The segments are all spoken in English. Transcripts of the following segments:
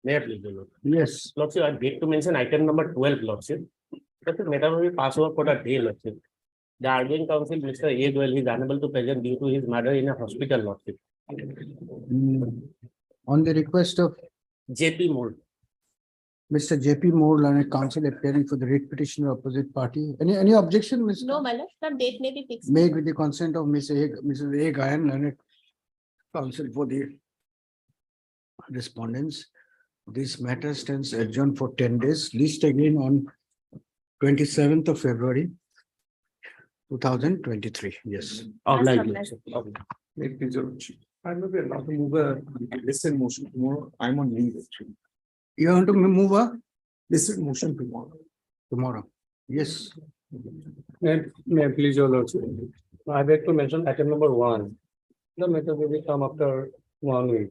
May I please, Lord? Yes. Lordship, I beg to mention item number 12, Lordship. But the matter will be passed over for a day, Lordship. The arguing counsel, Mr. A. Goel, is unable to present due to his mother in a hospital, Lordship. On the request of JP Moore. Mr. JP Moore, learned counsel appearing for the writ petition of opposite party. Any objection, Mr.? No, my lord, the date may be fixed. Made with the consent of Mrs. A. Gayan, learned counsel for the respondents. This matter stands adjourned for 10 days. List again on 27th of February 2023. Yes. Obliged, Yes, Lordship. I may be allowed to move a listen motion tomorrow. I'm on leave actually. You want to move Listen motion tomorrow. tomorrow? Yes. May I please, your lordship? I beg to mention item number 1. The matter will come after 1 week.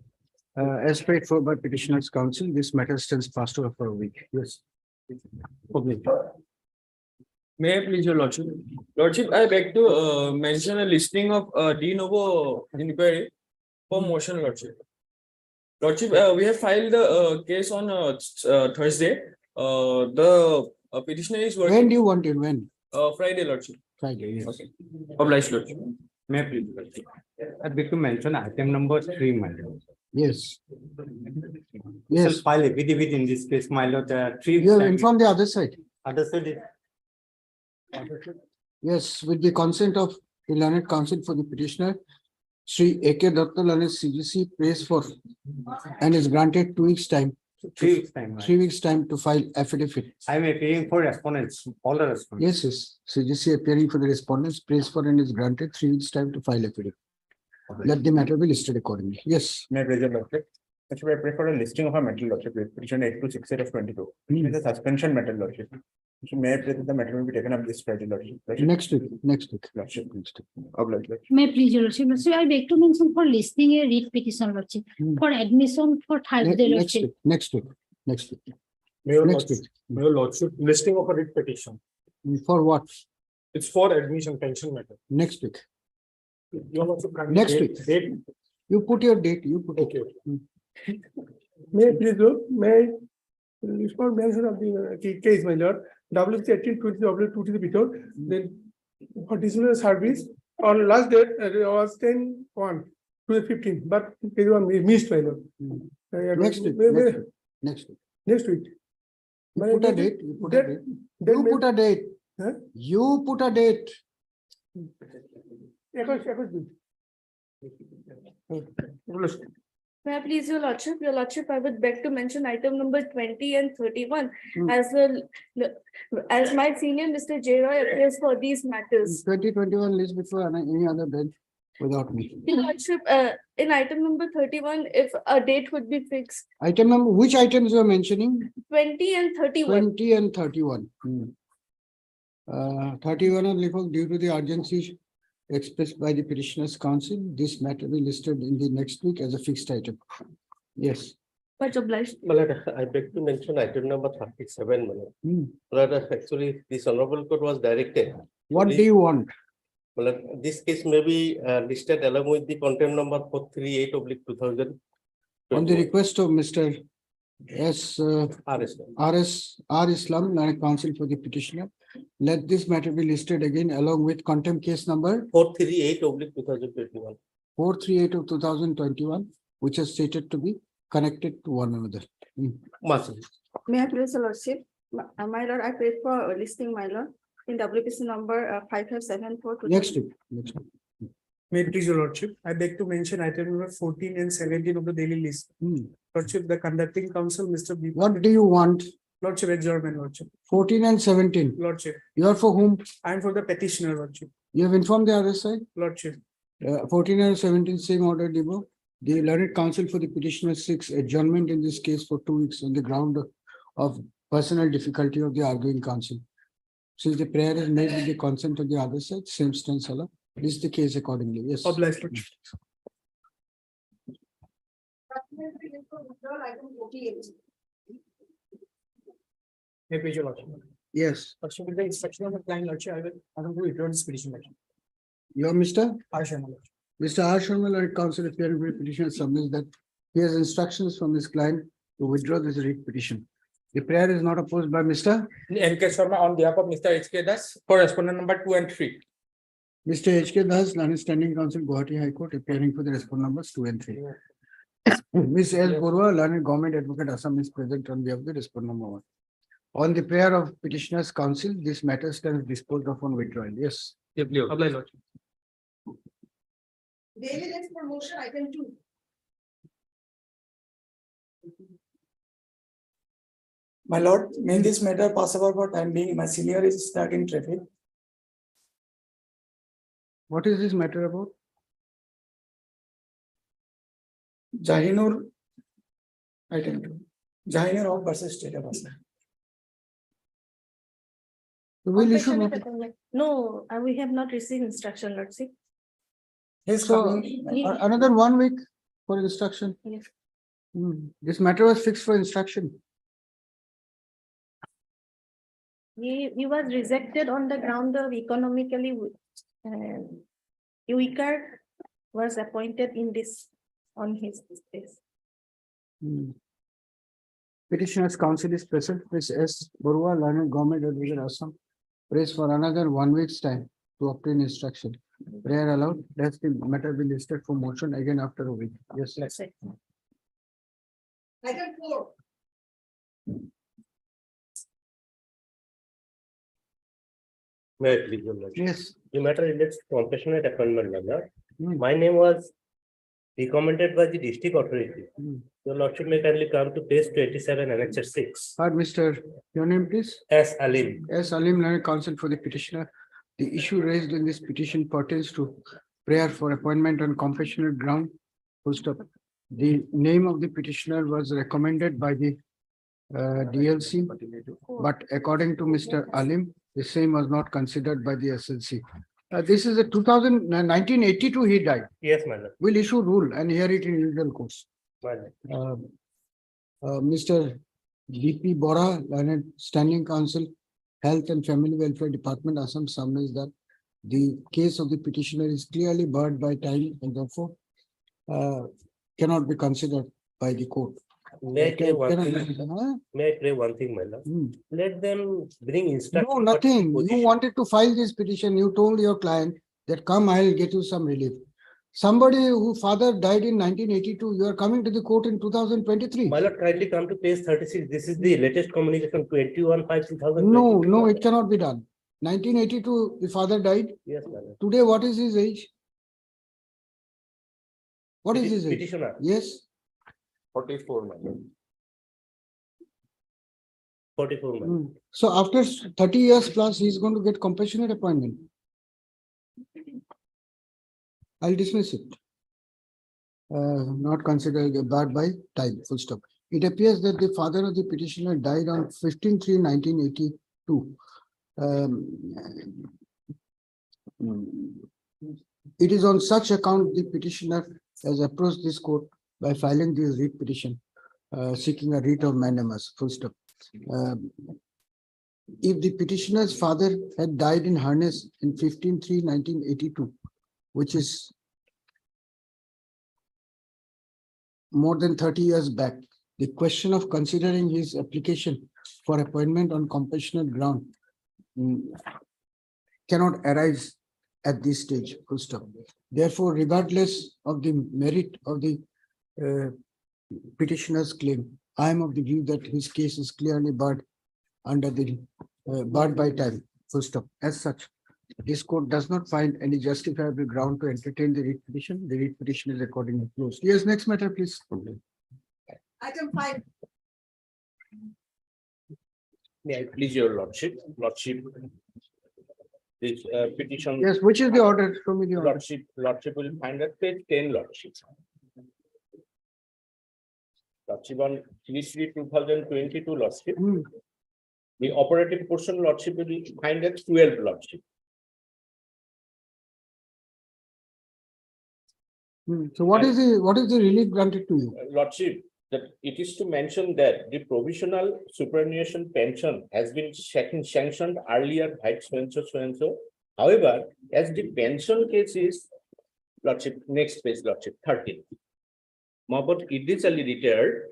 As paid for by petitioner's counsel, this matter stands passed over for a week. Yes. May I please, your lordship? Lordship, I beg to mention a listing of de novo inquiry for motion, lordship. Lordship, we have filed the case on Thursday. The petitioner is When working do you want it? When? Friday, lordship. Friday, yes. Okay. Obliged, lordship. May I please, lordship? I beg to mention item number 3, my lord. Yes. Yes. Yes. File affidavit in this case, my lord. 3 You have informed the other side. Other side. Yes, with the consent of the learned counsel for the petitioner, Sri A.K. Datta learned CGC prays for and is granted 2 weeks time, 3 weeks time. 3 weeks time to file affidavit. I am appearing for respondents, all the respondents. Yes, yes. CGC appearing for the respondents prays for and is granted 3 weeks time to file affidavit. Let the matter be listed accordingly. Yes. May I please, your lordship? Actually, I prefer a listing of a metal lordship. Petition 8268 of 22. It's a suspension metal lordship. So may I please, the matter will be taken up this Friday lordship. Next week, next week. Lordship. Next week. Obliged, lordship. May I please, your lordship? Lordship, I beg to mention for listing a writ petition, lordship, for admission for Thursday, Next lordship. week, next week, next week. Mayor Next Lordship, Mayor Lordship, listing of a writ petition. For what? It's for admission pension matter. Next week. Your Lordship, can Next date- week. date- You put your date, you put it. Okay. May I please, may I respond mention of the case, my lord, WC 1820 to the before, then for disciplinary service on last date was 10/1 to the 15th, but it was missed, my lord. Next week, May- next week, next week. Next week. You May put a I- date, you put a date. then You may- put a date. Huh? You put a date. 21st. May I please, your lordship? Your lordship, I would beg to mention item number 20 and 31 Hmm. as well as my senior Mr. J. Roy appears for these matters. 2021 list before any other bench without me. Your lordship, in item number 31, if a date would be fixed, Item number, which items you are mentioning? 20 and 31. 20 and 31. 31 are left due to the urgency expressed by the petitioner's counsel. This matter will be listed in the next week as a fixed item. Yes. Much obliged. Malad, I beg to mention item number 37, Malad. Hmm. Malad, actually, this honorable court was directed. What do you want? Malad, this case may be listed along with the contempt number 438/2000. On the request of Mr. S. R. Islam, learned counsel for the petitioner, let this matter be listed again along with contempt case number 438/2021. 438 of 2021, which is stated to be connected to one another. Master. May I please, your lordship? My lord, I paid for listing, my lord, in WPC number 5574. Next week, next week. May it please, your lordship, I beg to mention item number 14 and 17 of the daily list. Lordship, the conducting counsel, Mr. B. What do you want? Lordship, adjournment, lordship. 14 and 17. Lordship, You are for whom? I am for the petitioner, lordship. You have informed the other side? Lordship. 14 and 17, same order, Debo. The learned counsel for the petitioner seeks adjournment in this case for 2 weeks on the ground of personal difficulty of the arguing counsel. Since the prayer is made with the consent of the other side, same stands alone. This is the case accordingly. Yes. Obliged, lordship. May I please, your Lordship? Yes. Lordship, with the instruction of the client, Lordship, I will withdraw this petition. Lordship. You are Mr. Harsha, my Lordship. Mr. R. Sharma, learned counsel appearing before petitioner submits that he has instructions from his client to withdraw this writ petition. The prayer is not opposed by Mr. NK Sharma on behalf of Mr. HK Das for respondent number 2 and 3. Mr. H.K. Das, learned standing counsel, Guwahati High Court, appearing for the respondent numbers 2 and 3. Ms. L. Borua, learned government advocate, Assam, is present on behalf of the respondent number 1. On the prayer of petitioner's counsel, this matter stands disposed of on withdrawal. Yes. Apply, Lordship. Daily rates for motion item 2. My lord, may this matter pass over for time being. My senior is stuck in traffic. What is this matter about? Jahinur, item 2. Jahinur versus State of Assam. Will issue Compassionate notice. appointment. No, we have not received instruction, Lordship. He's So, coming. another 1 week for instruction. Yes. This matter was fixed for instruction. He was rejected on the ground of economically weaker, was appointed in this on his place. Petitioner's counsel is present. Ms. S. Borua, learned government advocate, Assam, prays for another 1 week's time to obtain instruction. Prayer allowed. That's the matter be listed for motion again after a week. Yes. That's it. Item 4. May I please, Your Lordship? Yes. The matter relates to compassionate appointment, my lord. Hmm. My name was recommended by the district authority. Your Lordship may kindly come to page 27, annexure 6. Mr. Your name, please. S. Alim. As Alim, learned counsel for the petitioner, the issue raised in this petition pertains to prayer for appointment on compassionate ground. Full stop. The name of the petitioner was recommended by the DLC, but according to Mr. Alim, the same was not considered by the SLC. This is a 1982 he died. Yes, my lord. We'll issue rule and hear it in usual course. My lord. Mr. D.P. Bora, learned standing counsel, Health and Family Welfare Department, Assam, submits that the case of the petitioner is clearly barred by time and therefore cannot be considered by the court. May I pray one Cannot be thing? considered, huh? May I pray one thing, my lord? Let them bring instruction. No, nothing. for You position. wanted to file this petition. You told your client that come, I'll get you some relief. Somebody whose father died in 1982, you are coming to the court in 2023. My lord, kindly come to page 36. This is the latest communication, 21/5/2022. No, it cannot be done. 1982, the father died. Yes, my lord. Today, what is his age? What is his age? Petitioner, Yes, 44, my lord. 44, my lord. So after 30 years plus, he's going to get compassionate appointment. I'll dismiss it. Not considered barred by time, full stop. It appears that the father of the petitioner died on 15/3/1982. It is on such account the petitioner has approached this court by filing this writ petition, seeking a writ of mandamus, full stop. If the petitioner's father had died in harness in 15/3/1982, which is more than 30 years back, the question of considering his application for appointment on compassionate ground cannot arise at this stage, full stop. Therefore, regardless of the merit of the petitioner's claim, I am of the view that his case is clearly barred under the barred by time, full stop. As such, this court does not find any justifiable ground to entertain the writ petition. The writ petition is accordingly closed. Yes, next matter, please. Item 5. May I please your lordship, this petition. Yes, which is the order? Show me the order. Lordship will find at page 10, lordship. Lordship on 3/3/2022, lordship. The operative portion, lordship, will find at 12, lordship. So what is the relief granted to you? Lordship, that it is to mention that the provisional superannuation pension has been sanctioned earlier by so and so. However, as the pension case is Lordship, next page, Lordship, 13. Mopot judicially retired,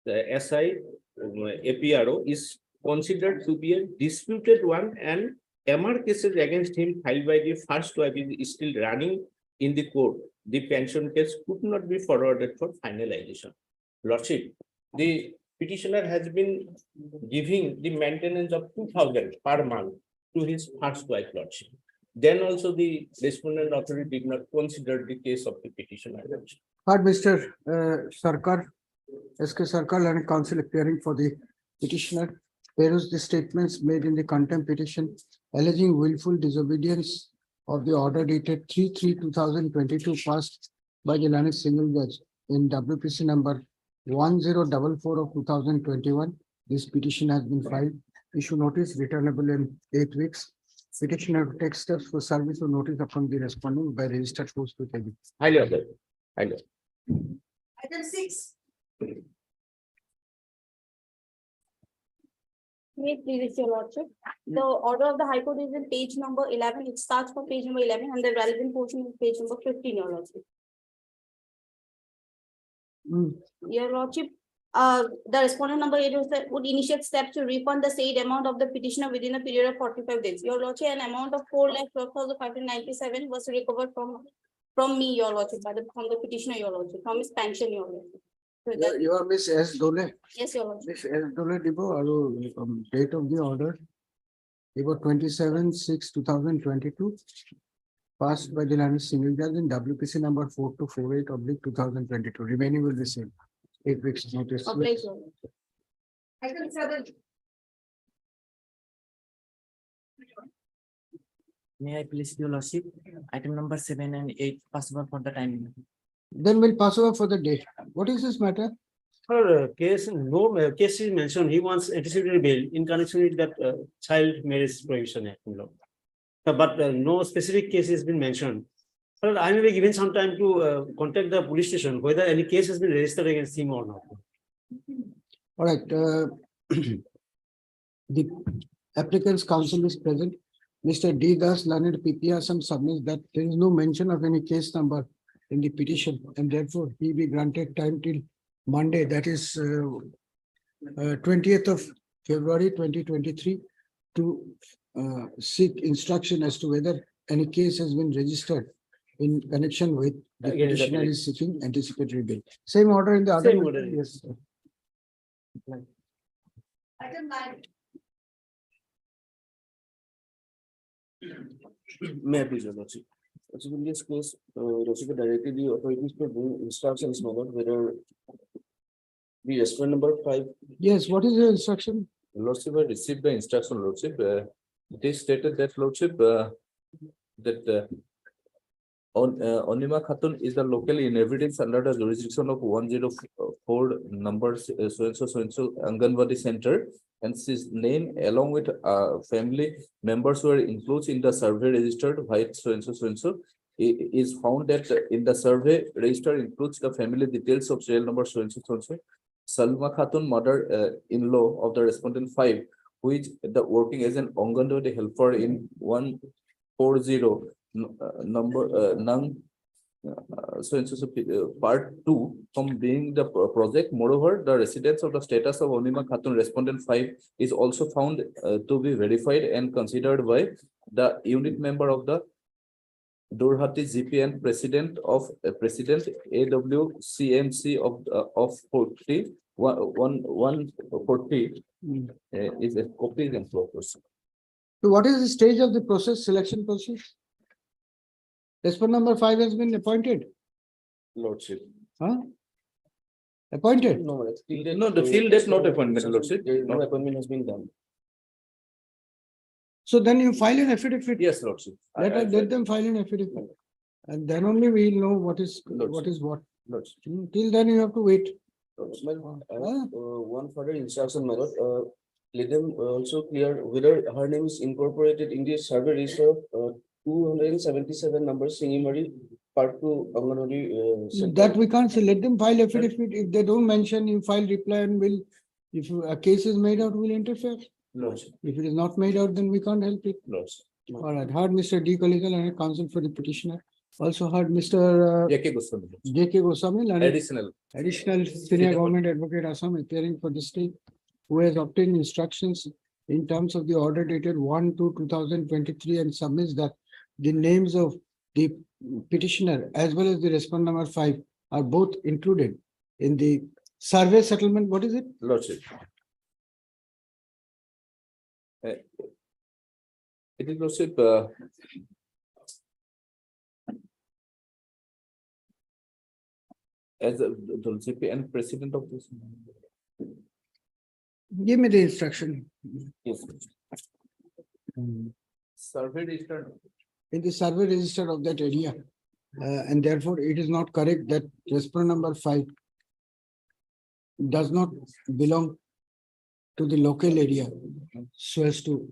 the SI APRO is considered to be a disputed one, and MR cases against him filed by the first wife is still running in the court. The pension case could not be forwarded for finalization. Lordship, the petitioner has been giving the maintenance of 2,000 per month to his first wife, Lordship. Then also the respondent authority did not consider the case of the petitioner. Heard Mr. Sarkar, SK Sarkar, learned counsel appearing for the petitioner, perused the statements made in the contempt petition alleging willful disobedience of the order dated 3/3/2022 passed by the learned single judge in WPC number 1044 of 2021. This petition has been filed. Issue notice returnable in 8 weeks. Petitioner to take steps for service of notice upon the respondent by registered post with AB. Highly observed. Highly. Item 6. May please, your lordship. The order of the High Court is in page number 11. It starts from page number 11 and the relevant portion is page number 15, your lordship. Your lordship, the respondent number 8 would initiate steps to refund the said amount of the petitioner within a period of 45 days. Your lordship, an amount of 4,12,597 was recovered from me, your lordship, from the petitioner, your lordship, from his pension, your lordship. So that- You are Miss S. Dole. Yes, your lordship. Miss S. Dole Debo, date of the order. About 27/6/2022. Passed by the learned single judge in WPC number 4248/2022. Remaining will be same. 8 weeks notice. Oblige, your lordship. Item 7. May I please, your lordship, item number 7 and 8 possible for the time. Then we'll pass over for the day. What is this matter? For case, no case is mentioned, he wants anticipatory bail in connection with that child marriage prohibition act. But no specific case has been mentioned. Well, I may be given some time to contact the police station, whether any case has been registered against him or not. All right. The applicant's counsel is present. Mr. D. Das, learned PPR, some submits that there is no mention of any case number in the petition, and therefore he be granted time till Monday, that is 20th of February 2023, to seek instruction as to whether any case has been registered in connection with the Against the petitioner bill. is seeking anticipatory bail. Same order in the other. Same order. Yes. Item 9. May I please, your lordship? In this case, Lordship directed the authorities to bring instructions about whether the restaurant number 5. Yes, what is the instruction? Lordship, I received the instruction, Lordship. It is stated that, Lordship, that Onima Khatun is the local in evidence under the jurisdiction of 104 numbers so and so Anganwadi Center, and his name along with family members who are included in the survey registered white so and so is found that in the survey register includes the family details of serial number so and so. Salma Khatun, mother-in-law of the respondent 5, who is the working as an Anganwadi helper in 140 number Nang so and so part 2 from being the project. Moreover, the residence of the status of Onima Khatun respondent 5 is also found to be verified and considered by the unit member of the Durhati GP and president AWCMC of 140 is a copy and flow process. So what is the stage of the process, selection process? Respondent number 5 has been appointed. Lordship. Huh? Appointed? No, the field is not appointment, Lordship. No appointment has been done. So then you file an affidavit. Yes, Lordship. Let them file an affidavit. And then only we will know what is what. Lordship. Till then you have to wait. One further instruction, my lord. Let them also clear whether her name is incorporated in the survey register of 277 numbers, Seniority, part 2, Anganwadi. That we can't say. Let them file affidavit. If they don't mention, you file reply and will, if a case is made out, we'll interfere. Lordship. If it is not made out, then we can't help it. Lordship. All right. Heard Mr. D. Kaligal and counsel for the petitioner. Also heard Mr. J.K. Goswami. J.K. Goswami, learned Additional. additional senior government advocate Assam appearing for the state, who has obtained instructions in terms of the order dated 1/2/2023 and submits that the names of the petitioner as well as the respondent number 5 are both included in the survey settlement. What is it? Lordship. It is Lordship, as the Lordship and president of this. Give me the instruction. Yes. Survey registered. In the survey register of that area. And therefore it is not correct that respondent number 5 does not belong to the local area so as to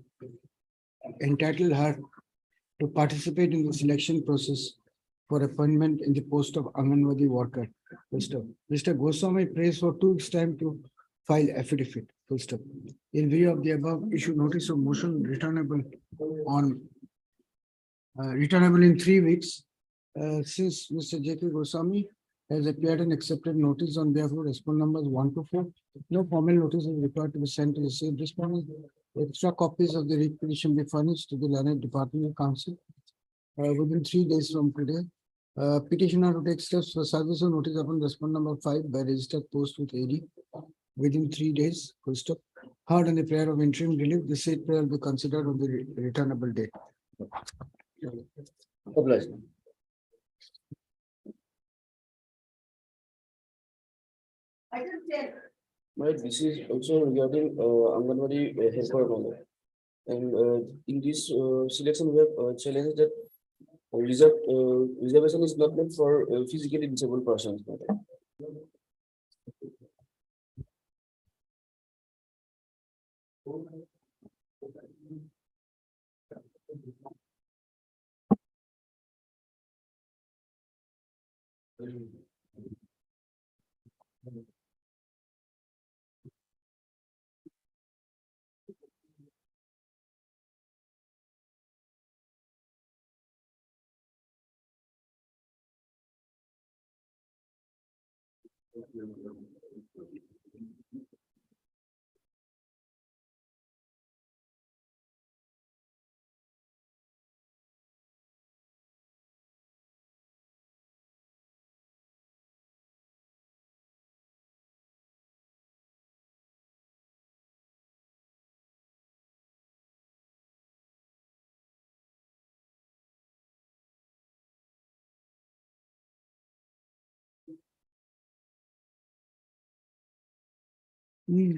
entitle her to participate in the selection process for appointment in the post of Anganwadi worker. Full stop. Mr. Goswami prays for 2 weeks time to file affidavit. Full stop. In view of the above, issue notice of motion returnable on returnable in 3 weeks. Since Mr. J.K. Goswami has appeared and accepted notice on behalf of respondent numbers 1 to 4, no formal notice is required to be sent to the same respondent. Extra copies of the writ petition be furnished to the learned department of council within 3 days from today. Petitioner to take steps for service of notice upon respondent number 5 by registered post with AD within 3 days. Full stop. Heard on the prayer of interim relief, the said prayer will be considered on the returnable date. Obliged. Right, this is also regarding Anganwadi helper role. And in this selection, we have challenged that reservation is not meant for physically disabled persons.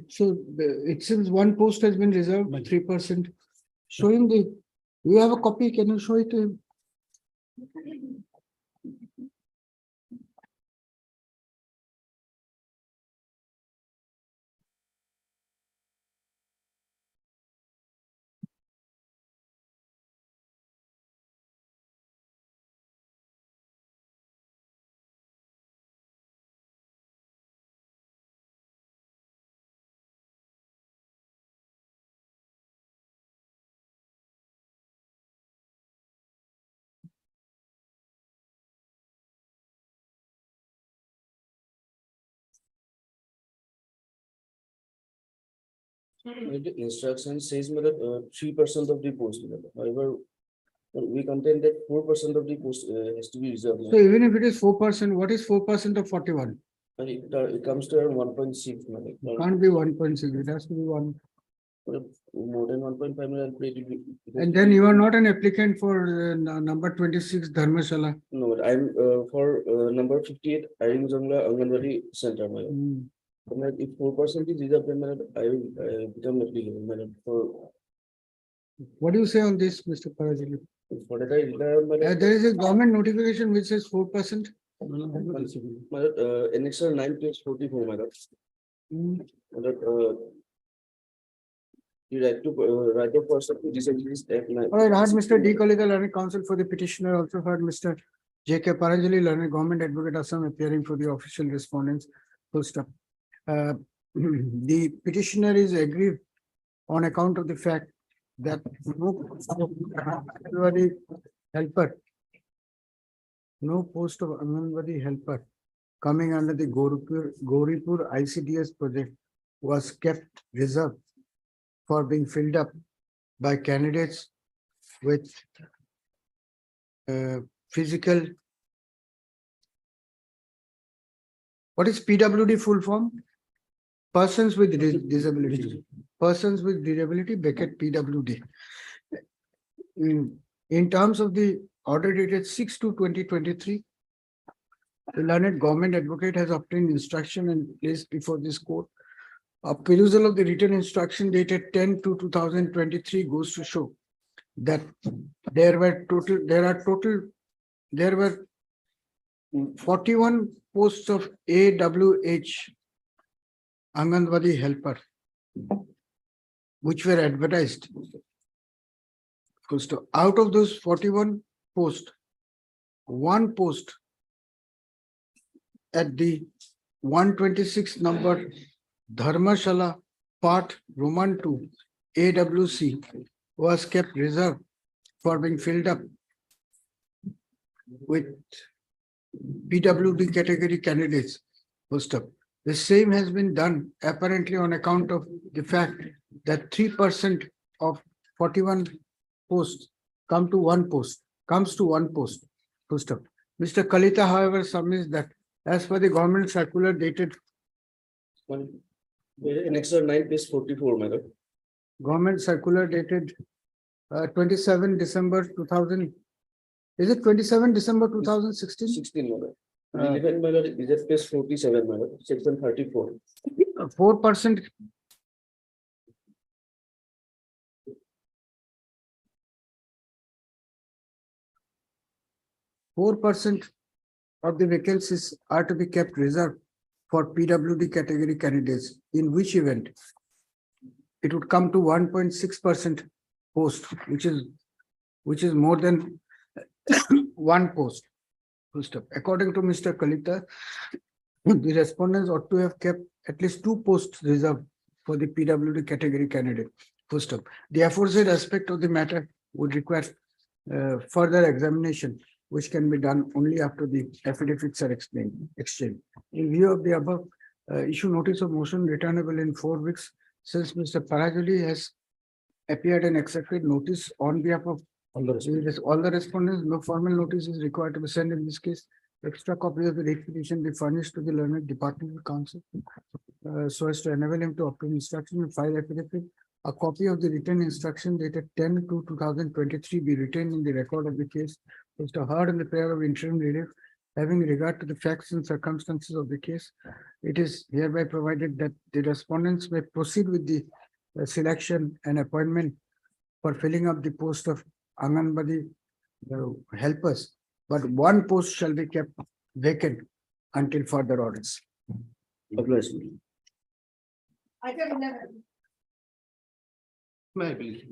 So it seems one post has been reserved by 3%. Show him the, you have a copy, can you show it to him? The instruction says that 3% of the post. However, we contend that 4% of the post has to be reserved. So even if it is 4%, what is 4% of 41? And it comes to around 1.6. Can't be 1.6, it has to be 1. More than 1.5 million. And then you are not an applicant for number 26 Dharmashala. No, but I'm for number 58 Iring Jangla Anganwadi Center. If 4% is reserved, then I will become applicant. For What do you say on this, Mr. Parajali? for that, I There is a government notification which says 4%. Annexure 9 page 44, madam. The right of person to disabilities act. All right, heard Mr. D. Kalida, learned counsel for the petitioner, also heard Mr. J.K. Paranjali, learned government advocate Assam, appearing for the official respondents. Full stop. The petitioner is aggrieved on account of the fact that no helper no post of Anganwadi helper coming under the Gauripur ICDS project was kept reserved for being filled up by candidates with physical. What is PWD full form? Persons with disability. Persons with disability, bracket PWD. In terms of the order dated 6/2/2023, the learned government advocate has obtained instruction and placed before this court. A perusal of the written instruction dated 10/2/2023 goes to show that there were 41 posts of AWH Anganwadi helper, which were advertised. So out of those 41 posts, one post at the 126 number Dharmashala Part Roman 2 AWC was kept reserved for being filled up with PWD category candidates. Post up. The same has been done apparently on account of the fact that 3% of 41 posts comes to one post. Post up. Mr. Kalita, however, submits that as per the government circular dated Next 9 page 44, my lord. government circular dated 27 December 2000. Is it 27 December 2016? 16, my lord. 11, my lord, is at page 47, my lord, section 34. 4%. Of the vacancies are to be kept reserved for PWD category candidates, in which event it would come to 1.6% post, which is more than one post. According to Mr. Kalita, the respondents ought to have kept at least 2 posts reserved for the PWD category candidate. The aforesaid aspect of the matter would require further examination, which can be done only after the affidavits are exchanged. In view of the above, issue notice of motion returnable in 4 weeks, since Mr. Parajuli has appeared and accepted notice on behalf of all the respondents. No formal notice is required to be sent in this case. Extra copy of the writ petition be furnished to the learned departmental counsel so as to enable him to obtain instruction and file affidavit. A copy of the written instruction dated 10/2/2023 be retained in the record of the case. Mr. Heard in the prayer of interim relief, having regard to the facts and circumstances of the case, it is hereby provided that the respondents may proceed with the selection and appointment for filling up the post of Anganwadi helpers, but one post shall be kept vacant until further orders. May I please?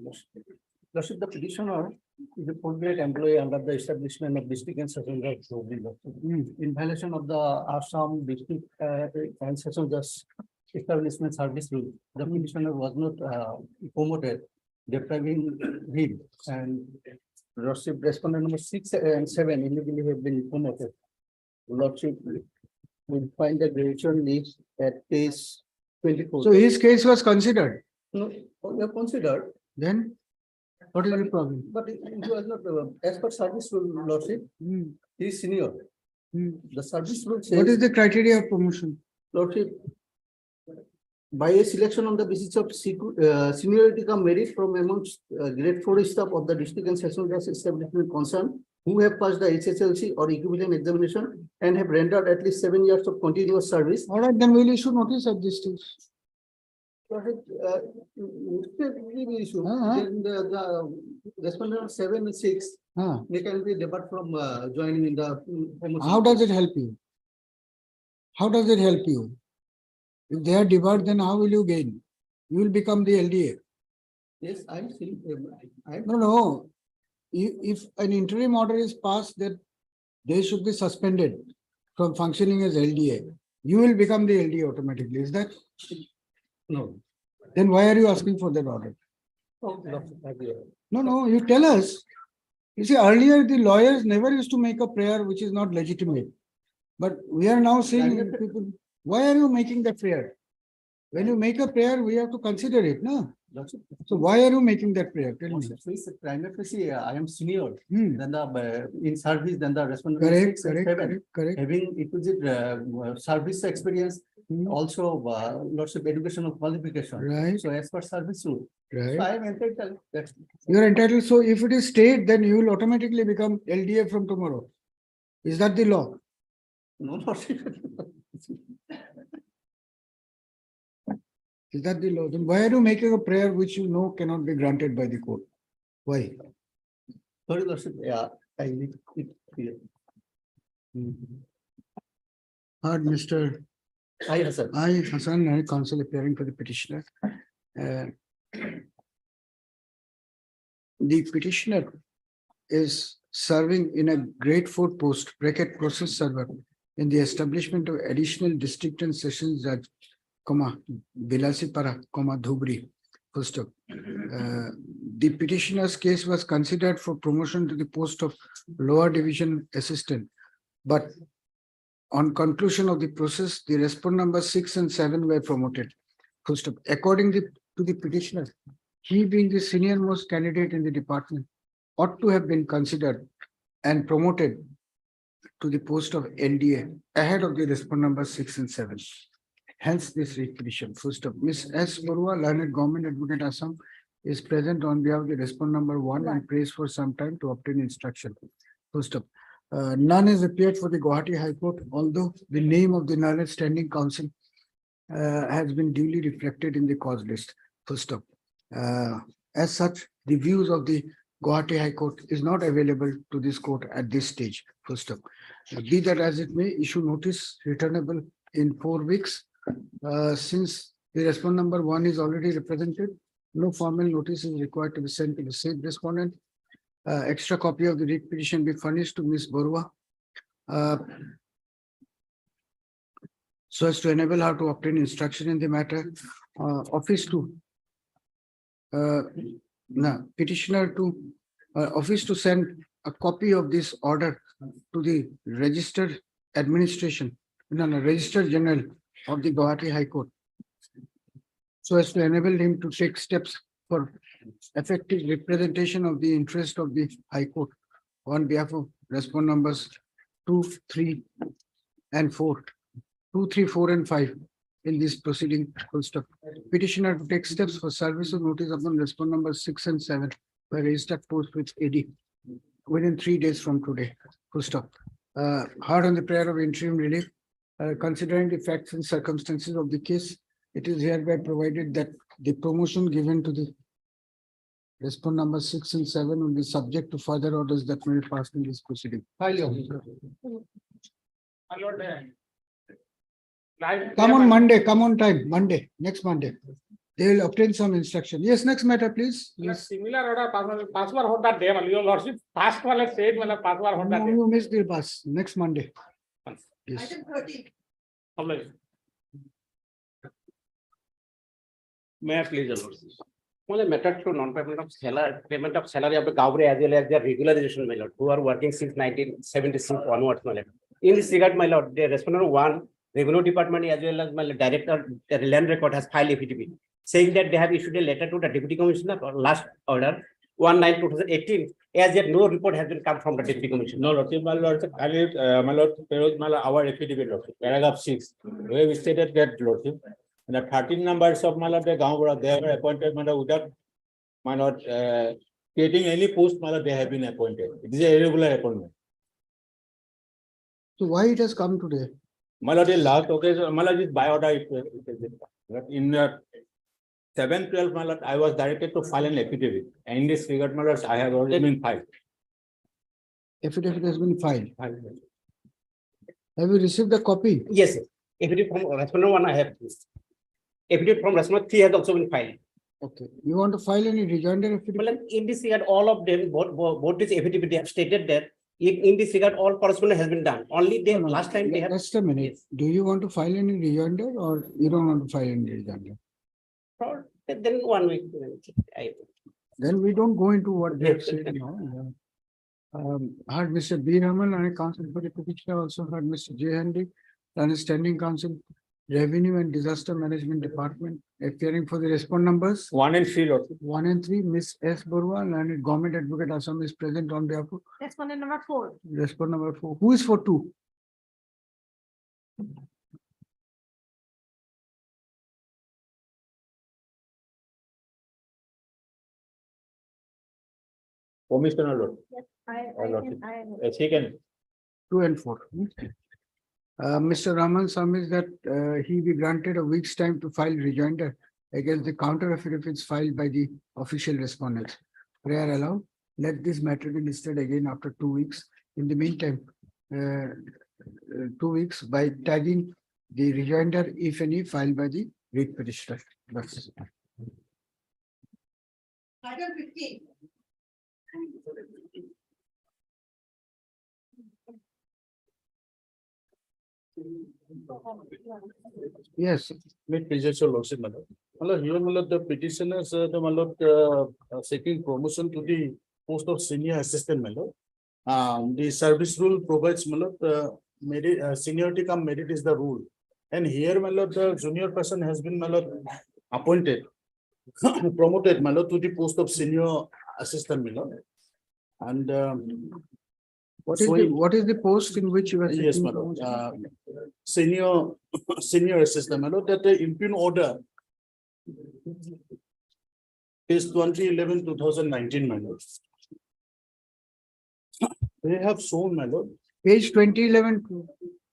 Lordship, the petitioner is a postgrad employee under the establishment of district and session judge in violation of the Assam district and session judge establishment service rule. The petitioner was not promoted, depriving him, and Lordship, respondent number 6 and 7 illegally have been promoted. Lordship will find the graduation list at page 24. So his case was considered. No, we have considered. Then what is the problem? But it was not, as per service rule, Lordship, he is senior. The service rule says. What is the criteria of promotion? Lordship, by a selection on the basis of seniority come merit from amongst grade 4 staff of the district and session judge establishment concerned, who have passed the HSLC or equivalent examination and have rendered at least 7 years of continuous service. All right, then we'll issue notice at this stage. Then the respondent 7 and 6, they can be debarred from joining in the. How does it help you? How does it help you? If they are debarred, then how will you gain? You will become the LDA. Yes, I see. No. If an interim order is passed that they should be suspended from functioning as LDA, you will become the LDA automatically. Is that? No. Then why are you asking for that order? Oh, no. No, you tell us. You see, earlier the lawyers never used to make a prayer which is not legitimate. But we are now saying, people, why are you making that prayer? When you make a prayer, we have to consider it, no? So why are you making that prayer? Tell me. Prima facie, I am senior, Hmm. then the, in service, then the responsibility. Correct, correct, correct, correct. Having requisite service experience, Hmm. also lots of educational qualification. Right. So as per service rule. Right. So I am entitled. That's You are entitled. So if it is state, then you will automatically become LDA from tomorrow. Is that the law? no. Is that the law? Then why are you making a prayer which you know cannot be granted by the court? Why? Sorry, Lordship, yeah, I need it clear. Heard Mr. I, sir. I, Hassan, I counsel appearing for the petitioner. The petitioner is serving in a grade 4 post bracket process server in the establishment of additional district and sessions judge, Bilasipara, Dhubri. First up, the petitioner's case was considered for promotion to the post of lower division assistant, but on conclusion of the process, the respondent number 6 and 7 were promoted. First up, according to the petitioner, he being the senior most candidate in the department ought to have been considered and promoted to the post of NDA ahead of the respondent number 6 and 7. Hence this petition. First up, Ms. S. Barua, learned government advocate Assam, is present on behalf of the respondent number 1 and prays for some time to obtain instruction. First up, none has appeared for the Guwahati High Court, although the name of the learned standing counsel has been duly reflected in the cause list. First up, as such, the views of the Guwahati High Court is not available to this court at this stage. First up, be that as it may, issue notice returnable in 4 weeks. Since the respondent number 1 is already represented, no formal notice is required to be sent to the same respondent. Extra copy of the writ petition be furnished to Ms. Barua so as to enable her to obtain instruction in the matter. Office to send a copy of this order to the registered administration, registered general of the Guwahati High Court, so as to enable him to take steps for effective representation of the interest of the High Court on behalf of respondent numbers 2, 3, and 4, 2, 3, 4, and 5 in this proceeding. First up, petitioner to take steps for service of notice upon respondent numbers 6 and 7 by registered post with AD within 3 days from today. First up, heard on the prayer of interim relief. Considering the facts and circumstances of the case, it is hereby provided that the promotion given to the respondent number 6 and 7 will be subject to further orders that may be passed in this proceeding. Come on Monday, come on time, Monday, next Monday. They will obtain some instruction. Yes, next matter, please. Yes. Similar order, password hold that day, your lordship, past one said, password hold that No, day. you missed the bus, next Monday. Yes. Item 30. May I please, your lordship? Well, matter to payment of salary of the Gauri as well as their regularization, my lord, who are working since 1976 onwards, my lord. In this regard, my lord, the respondent 1, revenue department as well as my director, the land record has filed affidavit, saying that they have issued a letter to the deputy commissioner for last order 19/2018, as yet no report has been come from the deputy commissioner. No, lordship, my lord, our affidavit, lordship, paragraph 6, where we stated that, lordship, and the 13 members of my lord, the Gaur, they were appointed, my lord, without, my lord, creating any post, my lord, they have been appointed. It is a irregular appointment. So why it has come today? My lord, the last occasion, my lord, is by order. In 7/12, my lord, I was directed to file an affidavit. And in this regard, my lord, I have already been filed. Affidavit has been filed. Have you received a copy? Yes, sir. Affidavit from respondent 1 I have. Affidavit from respondent 3 has also been filed. Okay. You want to file any rejoinder affidavit? Well, in this regard, all of them, both this affidavit, they have stated that in this regard, all correspondence has been done. Only they, last time they have. Just a minute. Yes. Do you want to file any rejoinder or you don't want to file any rejoinder? Then 1 week. Then we don't go into what they have said now. Heard Mr. B. Raman and counsel for the petitioner, also heard Mr. J. Henry, and standing counsel, Revenue and Disaster Management Department, appearing for the respond numbers. 1 and 3, Lordship. 1 and 3, Miss S. Burwal and Government Advocate Assam is present on behalf of Respondent number 4. respond number 4. Who is for 2? Commissioner Lord. Yes, Second. 2 and 4. Mr. Raman submits that he be granted a week's time to file rejoinder against the counter affidavits filed by the official respondents. Prayer allowed. Let this matter be listed again after 2 weeks. In the meantime, 2 weeks by tagging the rejoinder, if any, filed by the writ petitioner. That's Item 15. yes. With pleasure, your Lordship, my lord. My lord, here, my lord, the petitioners, my lord, seeking promotion to the post of senior assistant, my lord. The service rule provides, my lord, merit, seniority come merit is the rule. And here, my lord, the junior person has been, my lord, appointed, promoted, my lord, to the post of senior assistant, my lord. And What is the post in which you are? yes, seeking my lord, promotion? senior assistant, my lord, that the impugn order is 2011-2019, my lord. They have shown, my lord, Page 2011.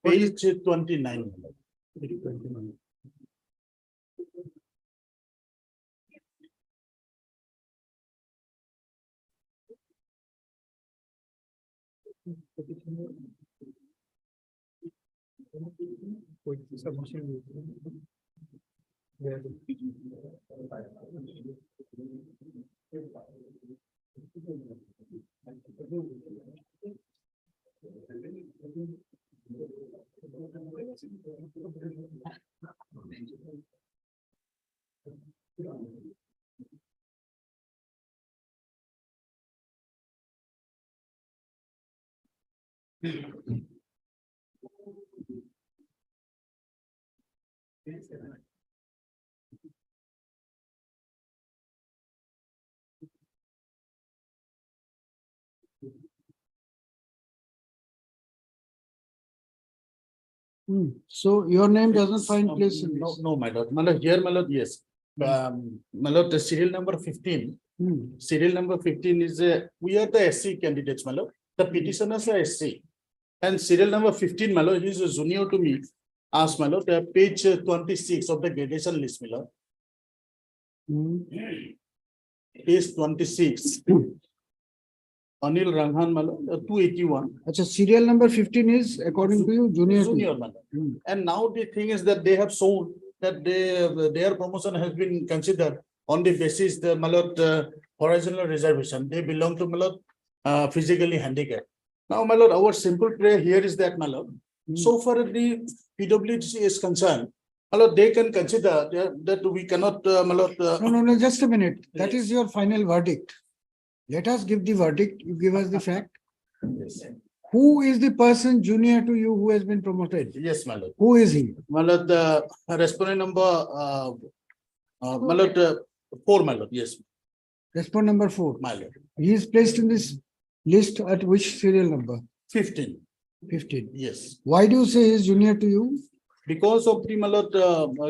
page 29. My lord. Page 29. So your name doesn't find place in No, this. no, my lord. My lord, here, my lord, yes. My lord, the serial number 15. Serial number 15 is we are the SC candidates, my lord. The petitioners are SC. And serial number 15, my lord, he is a junior to me. Ask, my lord, page 26 of the gradation list, my lord. Page 26. Anil Ranghan, my lord, 281. Achha, serial number 15 is according to you junior. to you. Junior, my lord. And now the thing is that they have shown that their promotion has been considered on the basis the my lord, horizontal reservation. They belong to my lord, physically handicapped. Now, my lord, our simple prayer here is that, my lord, so far as the PWC is concerned, my lord, they can consider that we cannot, my lord. No, just a minute. That is your final verdict. Let us give the verdict. You give us the fact. Yes. Who is the person junior to you who has been promoted? Yes, my lord. Who is he? My lord, the respondent number, my lord, 4, my lord, yes, Respond number 4. my lord. He is placed in this list at which serial number? 15, 15. yes. Why do you say he is junior to you? Because of the, my lord,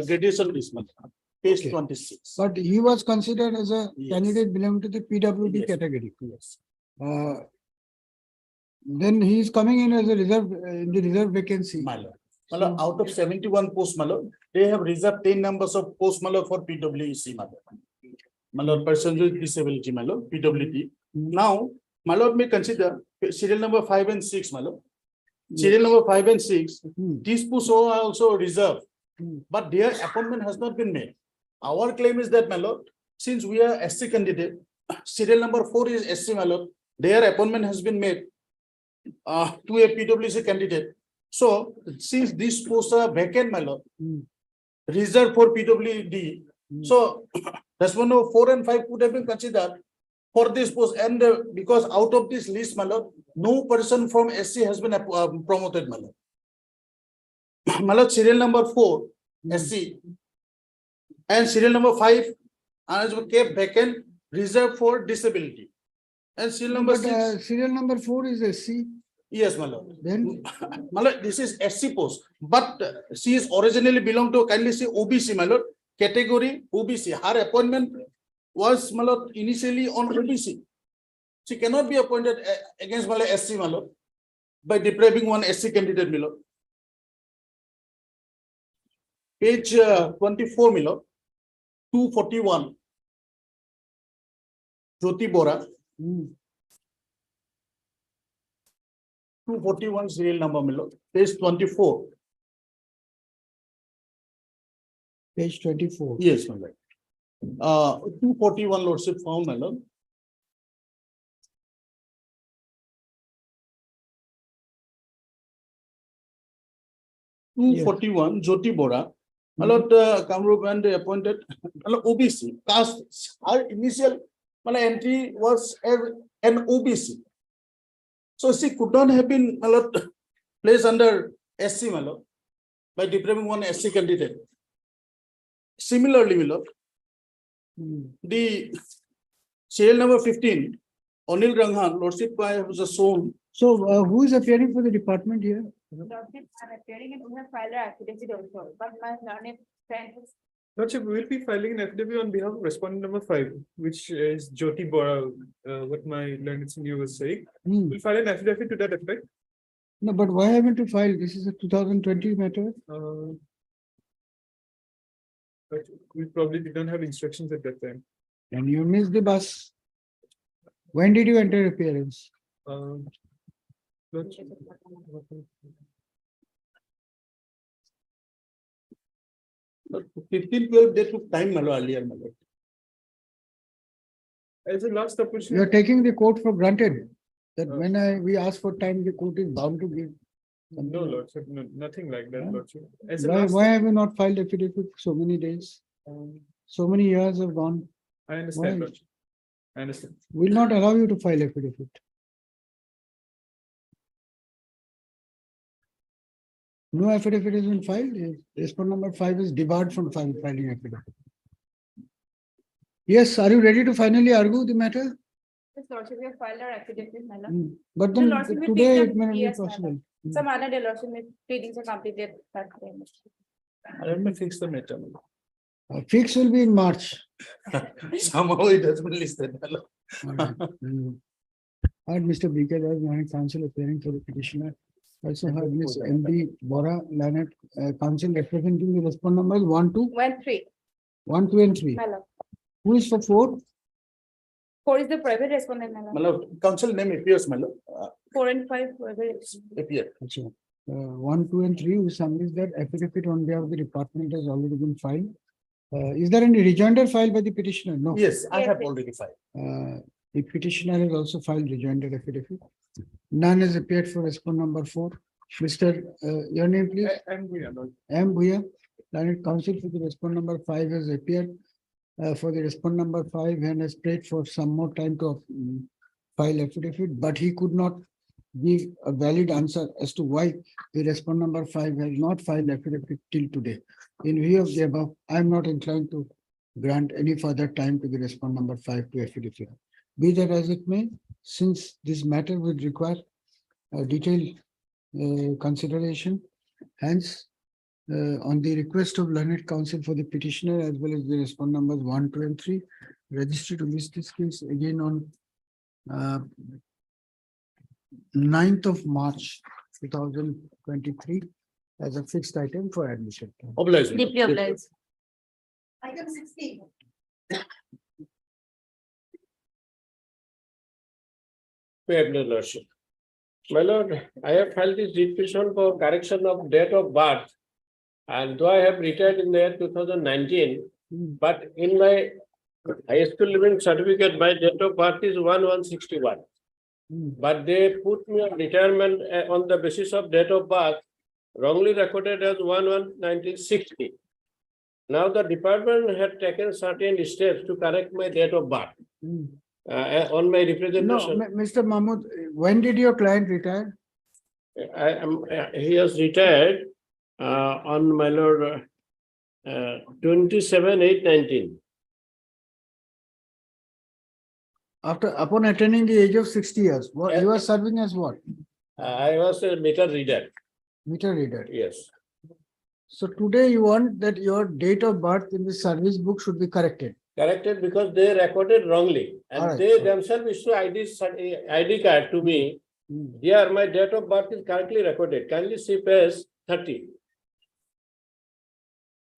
gradation list, my lord. Page Okay. 26. But he was considered as a Yes. candidate belonging to the PWD Yes. category. Yes. Then he is coming in as a reserve, in the reserve vacancy. My lord. My lord, out of 71 posts, my lord, they have reserved 10 numbers of posts, my lord, for PWC, my lord. My lord, person with disability, my lord, PWD. Now, my lord may consider serial number 5 and 6, my lord. Serial number 5 and 6, these posts are also reserved, but their appointment has not been made. Our claim is that, my lord, since we are SC candidate, serial number 4 is SC, my lord, their appointment has been made to a PWC candidate. So, since these posts are vacant, my lord, reserved for PWD, so respondent 4 and 5 could have been considered for this post, and because out of this list, my lord, no person from SC has been promoted, my lord. My lord, serial number 4, SC, and serial number 5, has been kept vacant, reserved for disability. And serial number But 6, serial number 4 is SC. yes, my lord. Then My lord, this is SC post, but she is originally belonged to, kindly say, OBC, my lord, category OBC. Her appointment was, my lord, initially on OBC. She cannot be appointed against, my lord, SC, my lord, by depriving one SC candidate, my lord. Page 24, my lord, 241. Jyoti Bora. 241 serial number, my lord. Page 24. page 24. Yes, my lord. 241 lordship found, my lord. Yes. 241 Jyoti Bora. My lord, Kamrup and appointed, my lord, OBC. Caste, her initial, my lord, entry was an OBC. So she could not have been, my lord, placed under SC, my lord, by depriving one SC candidate. Similarly, my lord, the serial number 15, Anil Ranghan, lordship was shown. So who is appearing for the department here? Lordship, I'm appearing and we have filed our affidavit also, but my learned friend is. Lordship, we will be filing an affidavit on behalf of respondent number 5, which is Jyoti Bora, what my learned senior was saying. We'll file an affidavit to that effect. No, but why haven't you filed? This is a 2020 matter. But we probably did not have instructions at that time. And you missed the bus. When did you enter appearance? Lordship. 15-12, they took time, my lord, earlier, my lord. As a last opportunity. You are taking the court for granted. That when we ask for time, the court is bound to give. No, Lordship, no, nothing like that, Yeah. Lordship. As a Why last, have you not filed affidavit so many days? So many years have gone. I understand, Why? Lordship. I understand. Will not allow you to file affidavit. No affidavit has been filed. Respondent number 5 is debarred from filing affidavit. Yes, are you ready to finally argue the matter? Yes, Lordship, we have filed our affidavit, my lord. But The then Lordship may today take it may not be yes, possible. Some other day, Lordship, may pleadings are completed. Let me fix the matter, my Fix will be in March. lord. Somehow it has been listed, my lord. Heard Mr. B.K. Das, Learned Counsel appearing for the petitioner. Also heard Ms. M.D. Bora, Learned Counsel representing the respondent numbers 1, 2, 1, 3, 1, 2, and 3. my lord. Who is for 4? 4 is the private respondent, my My lord. lord, council name appears, my lord. 4 and 5 private. Appear. 1, 2, and 3, who summarizes that affidavit on behalf of the department has already been filed. Is there any rejoinder filed by the petitioner? No. Yes, I Yes, have yes. already filed. The petitioner has also filed rejoinder affidavit. None has appeared for respondent number 4. Mr. Your name, please. I'm here, Lord. M. Bhuya, Learned Counsel for the respondent number 5 has appeared for the respondent number 5 and has prayed for some more time to file affidavit, but he could not give a valid answer as to why the respondent number 5 has not filed affidavit till today. In view of the above, I am not inclined to grant any further time to the respondent number 5 to affidavit. Be that as it may, since this matter would require a detailed consideration, hence on the request of Learned Counsel for the petitioner as well as the respondent numbers 1, 2, and 3, registry to list this case again on 9th of March 2023 as a fixed item for admission. Obliged. Deeply obliged. Item 16. Lordship. My lord, I have filed this writ petition for correction of date of birth. And though I have retired in the year 2019, but in my high school living certificate, my date of birth is 1161. But they put me on retirement on the basis of date of birth wrongly recorded as 11-1960. Now the department had taken certain steps to correct my date of birth. On my No, representation, Mr. Mahmood, when did your client retire? I am, he has retired on my lord 27/8/19. Upon attaining the age of 60 years, what you are serving as what? I was a meter reader, Meter reader. yes. So today you want that your date of birth in the service book should be corrected. Corrected because they recorded wrongly and Alright. they themselves issue ID card to me. Here, my date of birth is correctly recorded. Kindly see page 30.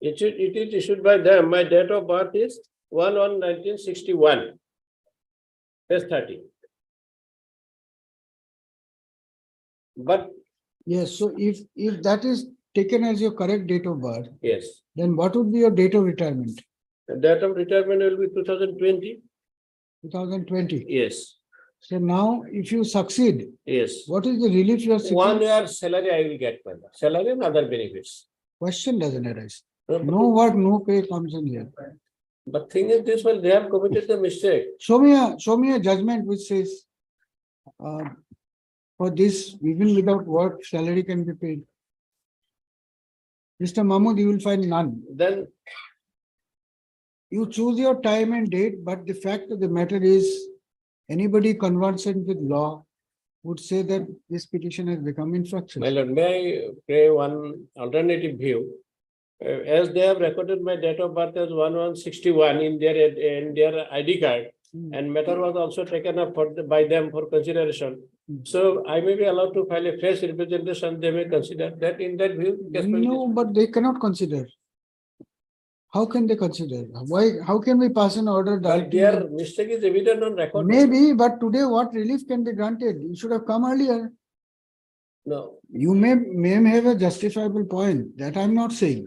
It is issued by them. My date of birth is 1/1/1961. Page 30. But Yes, so if that is taken as your correct date of birth, yes, then what would be your date of retirement? the date of retirement will be 2020. 2020. Yes, So now if you succeed, yes. what is the relief you are seeking? 1 year salary I will get by that. Salary and other benefits. Question doesn't arise. No work, no pay comes in here. But thing is this one, they have committed the mistake. Show me a judgment which says for this, even without work, salary can be paid. Mr. Mahmood, you will find none. Then You choose your time and date, but the fact of the matter is, anybody conversant with law would say that this petition has become infructuous. my lord, may I pray one alternative view? As they have recorded my date of birth as 1/1/61 in their ID card, and matter was also taken up by them for consideration. So I may be allowed to file a fresh representation. They may consider that in that view. Yes, No, but they cannot consider. How can they consider? Why? How can we pass an order But directly? their mistake is evident on record. Maybe, but today what relief can be granted? You should have come earlier. No, You may have a justifiable point, that I'm not saying.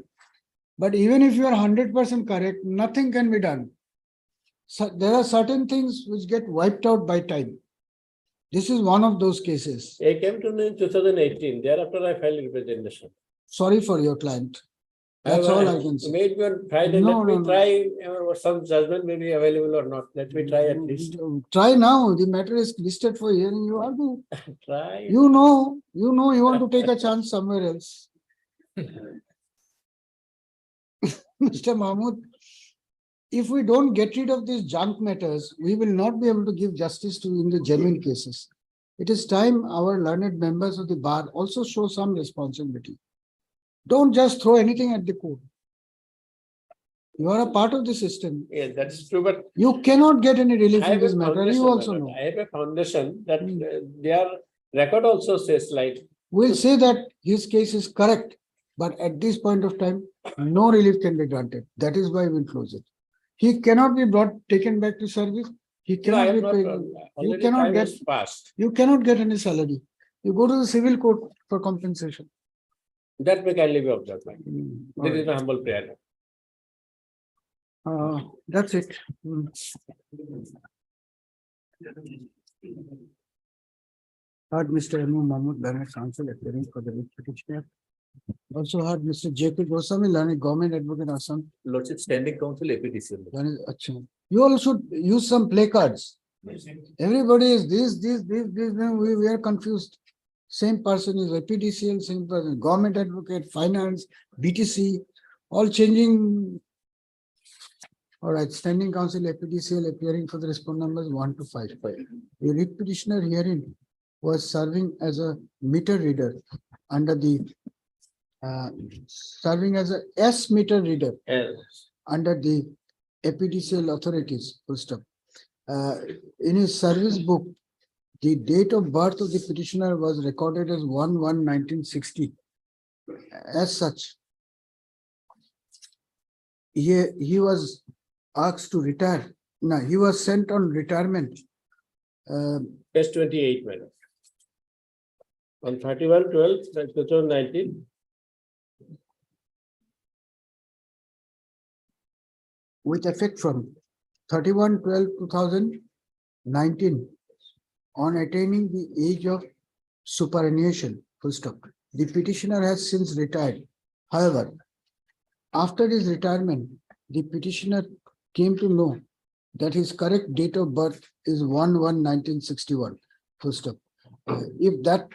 But even if you are 100% correct, nothing can be done. So there are certain things which get wiped out by time. This is one of those cases. I came to know in 2018. Thereafter, I filed representation. Sorry for your client. That's all I can say. Made me on Friday. No, Let me no, try some judgment may be available or not. Let me try at least. Try now. The matter is listed for hearing. You argue. Try. You know you want to take a chance somewhere else. Mr. Mahmood, if we don't get rid of these junk matters, we will not be able to give justice to in the genuine cases. It is time our learned members of the bar also show some responsibility. Don't just throw anything at the court. You are a part of the system. Yes, that's true. But You cannot get any relief I in have this a matter. foundation. You also my know. lord. I have a foundation that their record also says like. We'll say that his case is correct, but at this point of time, no relief can be granted. That is why we'll close it. He cannot be taken back to service. He No, I cannot have be not. paid. Already cannot time get- has passed. You cannot get any salary. You go to the civil court for compensation. That may kindly be observed. My All This is right. my humble prayer. That's it. Heard Mr. M. Mahmood Bennett, counsel appearing for the writ petitioner. Also heard Mr. J.P. Goswami, learned government advocate Assam. Lordship, standing counsel, APTC. You all should use some placards. Everybody is this, we are confused. Same person is APDCL, same person, government advocate, finance, BTC, all changing. All right, standing counsel APDCL appearing for the respondent numbers 1 to 5. The writ petitioner herein was serving as a meter reader under the serving as a S meter reader Yes. under the APDCL authorities. Full stop. In his service book, the date of birth of the petitioner was recorded as 1/1/1960. As such, he was asked to retire. No, he was sent on retirement. Page 28, madam. On 31/12/2019. With effect from 31/12/2019 on attaining the age of superannuation. Full stop. The petitioner has since retired. However, after his retirement, the petitioner came to know that his correct date of birth is 1/1/1961. Full stop. If that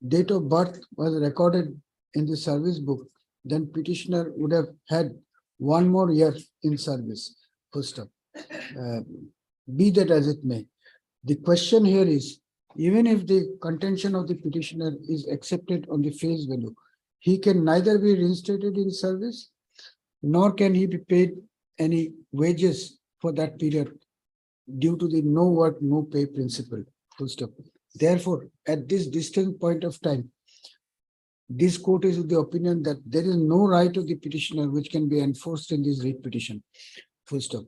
date of birth was recorded in the service book, then petitioner would have had one more year in service. Full stop. Be that as it may, the question here is, even if the contention of the petitioner is accepted on the face value, he can neither be reinstated in service, nor can he be paid any wages for that period due to the no work, no pay principle. Full stop. Therefore, at this distant point of time, this court is of the opinion that there is no right of the petitioner which can be enforced in this writ petition. Full stop.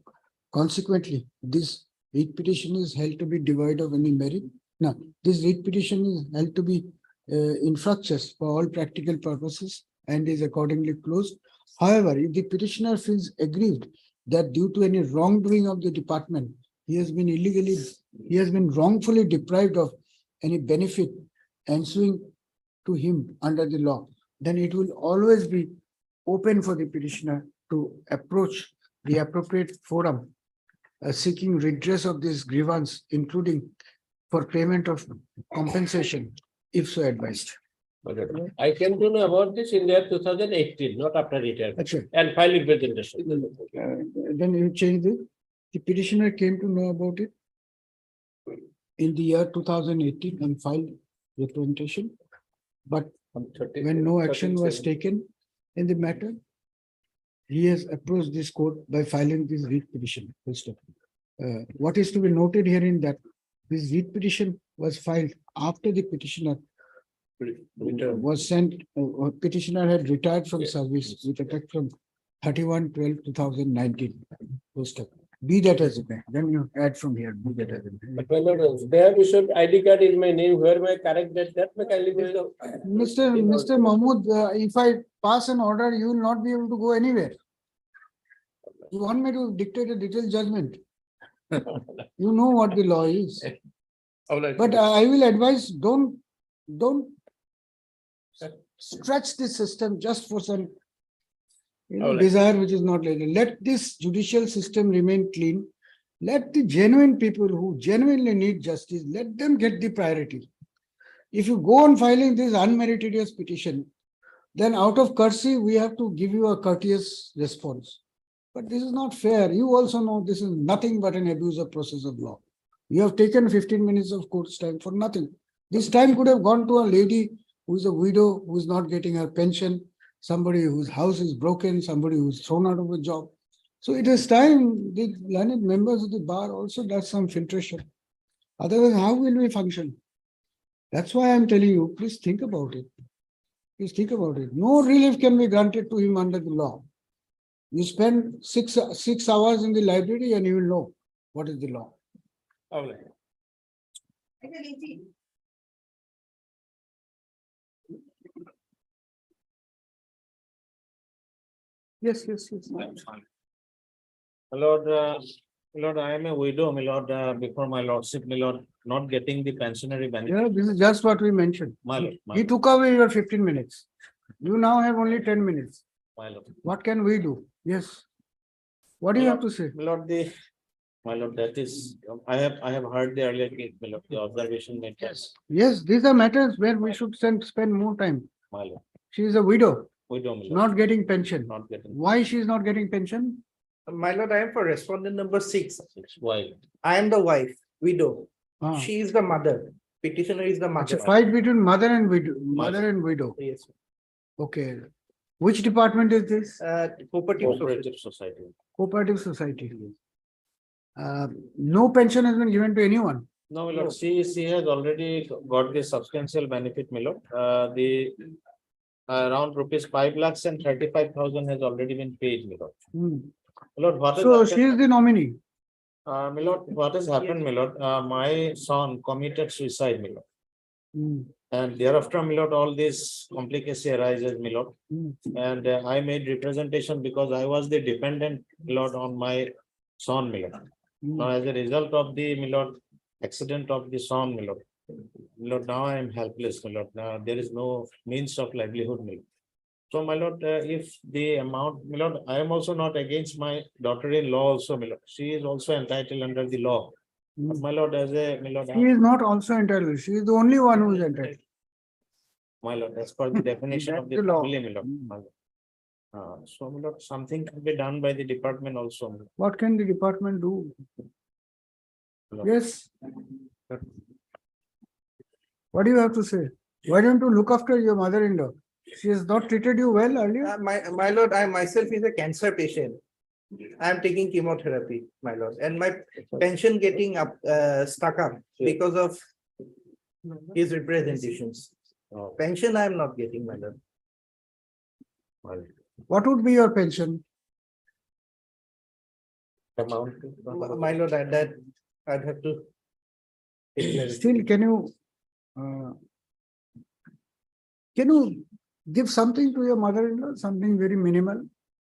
Consequently, this writ petition is held to be devoid of any merit. Now, this writ petition is held to be infructuous for all practical purposes and is accordingly closed. However, if the petitioner feels aggrieved that due to any wrongdoing of the department, he has been wrongfully deprived of any benefit ensuing to him under the law, then it will always be open for the petitioner to approach the appropriate forum seeking redress of this grievance, including for payment of compensation, if so advised. I came to know about this in the year 2018, not after retirement, Actually, and filed representation. then you change the petitioner came to know about it in the year 2018 and filed representation. But when no action was taken in the matter, he has approached this court by filing this writ petition. Full stop. What is to be noted here in that this writ petition was filed after the petitioner was sent, petitioner had retired from service with effect from 31/12/2019. Full stop. Be that as it may, then you add from here, be that as it may. But when they have issued ID card in my name, where may I correct that may kindly be the. Mr. Mahmood, if I pass an order, you will not be able to go anywhere. You want me to dictate a detailed judgment? You know what the law is. But I will advise, don't stretch the system just for some desire which is not legal. Let this judicial system remain clean. Let the genuine people who genuinely need justice, let them get the priority. If you go on filing this unmeritorious petition, then out of courtesy, we have to give you a courteous response. But this is not fair. You also know this is nothing but an abuse of process of law. You have taken 15 minutes of court's time for nothing. This time could have gone to a lady who is a widow, who is not getting her pension, somebody whose house is broken, somebody who's thrown out of a job. So it is time the learned members of the bar also does some filtration. Otherwise, how will we function? That's why I'm telling you, please think about it. Please think about it. No relief can be granted to him under the law. You spend six hours in the library and you will know what is the law. Yes. My Lord, I am a widow, my lord, before my lordship, my lord, not getting the pensionary benefit. Yeah, this is just what we mentioned. My lord, He took away your 15 minutes. You now have only 10 minutes. my lord. What can we do? Yes. What do you have to say? My lord, that is, I have heard the earlier case, my lord, the observation made. Yes, these are matters where we should spend more time. My lord, She is a widow, widow, my lord, not getting pension. not getting. Why she is not getting pension? My lord, I am for respondent number 6. Why? I am the wife, widow. Ah. She is the mother. Petitioner is the It's a mother. fight between mother and widow. Yes. Okay. Which department is this? Cooperative Society. Cooperative society. No pension has been given to anyone. No, my lord, she has already got the substantial benefit, my lord. The around rupees 5,35,000 has already been paid, my lord. My lord, what has So happened? she is the nominee. My lord, what has happened, my lord? My son committed suicide, my lord. And thereafter, my lord, all this complication arises, my lord. And I made representation because I was the dependent, my lord, on my son, my lord. Now, as a result of the, my lord, accident of the son, my lord. My lord, now I am helpless, my lord. Now there is no means of livelihood, my lord. So, my lord, if the amount, my lord, I am also not against my daughter-in-law also, my lord. She is also entitled under the law. But my lord, as a, my lord, She is not also entitled. She is the only one who is entitled. my lord, as per the definition of the That's the law. family, my lord. My lord. So, my lord, something can be done by the department also. My lord. What can the department do? My lord. Yes. What do you have to say? Why don't you look after your mother-in-law? She has not treated you well earlier. My lord, I myself is a cancer patient. I am taking chemotherapy, my lord, and my pension getting up, stuck up because of his representations. Pension I am not getting, my lord. What would be your pension? Amount. My lord, that I'd have to. Still, can you give something to your mother-in-law, something very minimal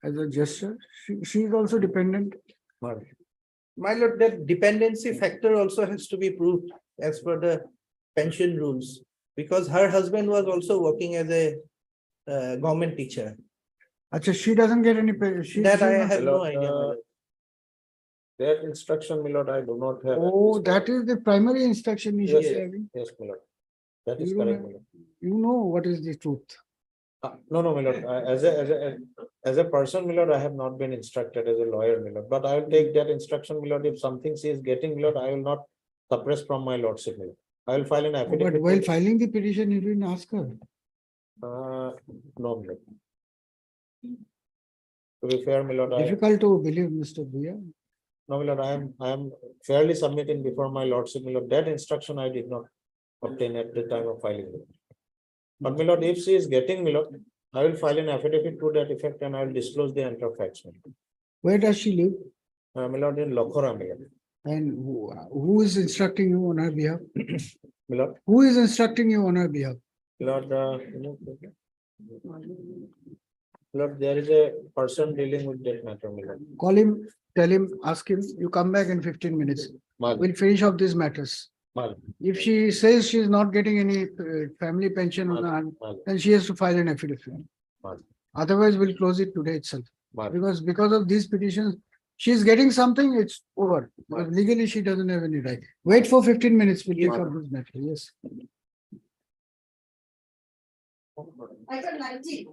as a gesture? She is also dependent. My lord, that dependency factor also has to be proved as per the pension rules, because her husband was also working as a government teacher. Actually, she doesn't get any pay. That I have no idea, my lord. That instruction, my lord, I do not have. Oh, that is the primary instruction you should Yes, be having. yes, my lord. That is You correct, know- my lord. You know what is the truth. No, my lord, as a person, my lord, I have not been instructed as a lawyer, my lord, but I will take that instruction, my lord, if something she is getting, my lord, I will not suppress from my lordship, my lord. I will file an But affidavit. while filing the petition, you didn't ask her. No, my lord. To be fair, my lord, Difficult to believe, Mr. Bhuya. no, my lord, I am fairly submitting before my lordship, my lord, that instruction I did not obtain at the time of filing. But my lord, if she is getting, my lord, I will file an affidavit to that effect and I will disclose the entire facts, my lord. Where does she live? My lord, in Lokhora, my lord. And who is instructing you on her behalf? My lord, Who is instructing you on her behalf? Lord, Lord, there is a person dealing with that matter, my lord. Call him, tell him, ask him, you come back in 15 minutes. Mal. We'll finish off these matters. Mal. If she says she's not getting any family pension on her, Mal. then she has to file an affidavit. Mal. Otherwise, we'll close it today itself. Mal. Because of these petitions, she's getting something, it's over. Because legally, she doesn't have any right. Wait for 15 minutes, we'll take up this matter. Yes. I got 90.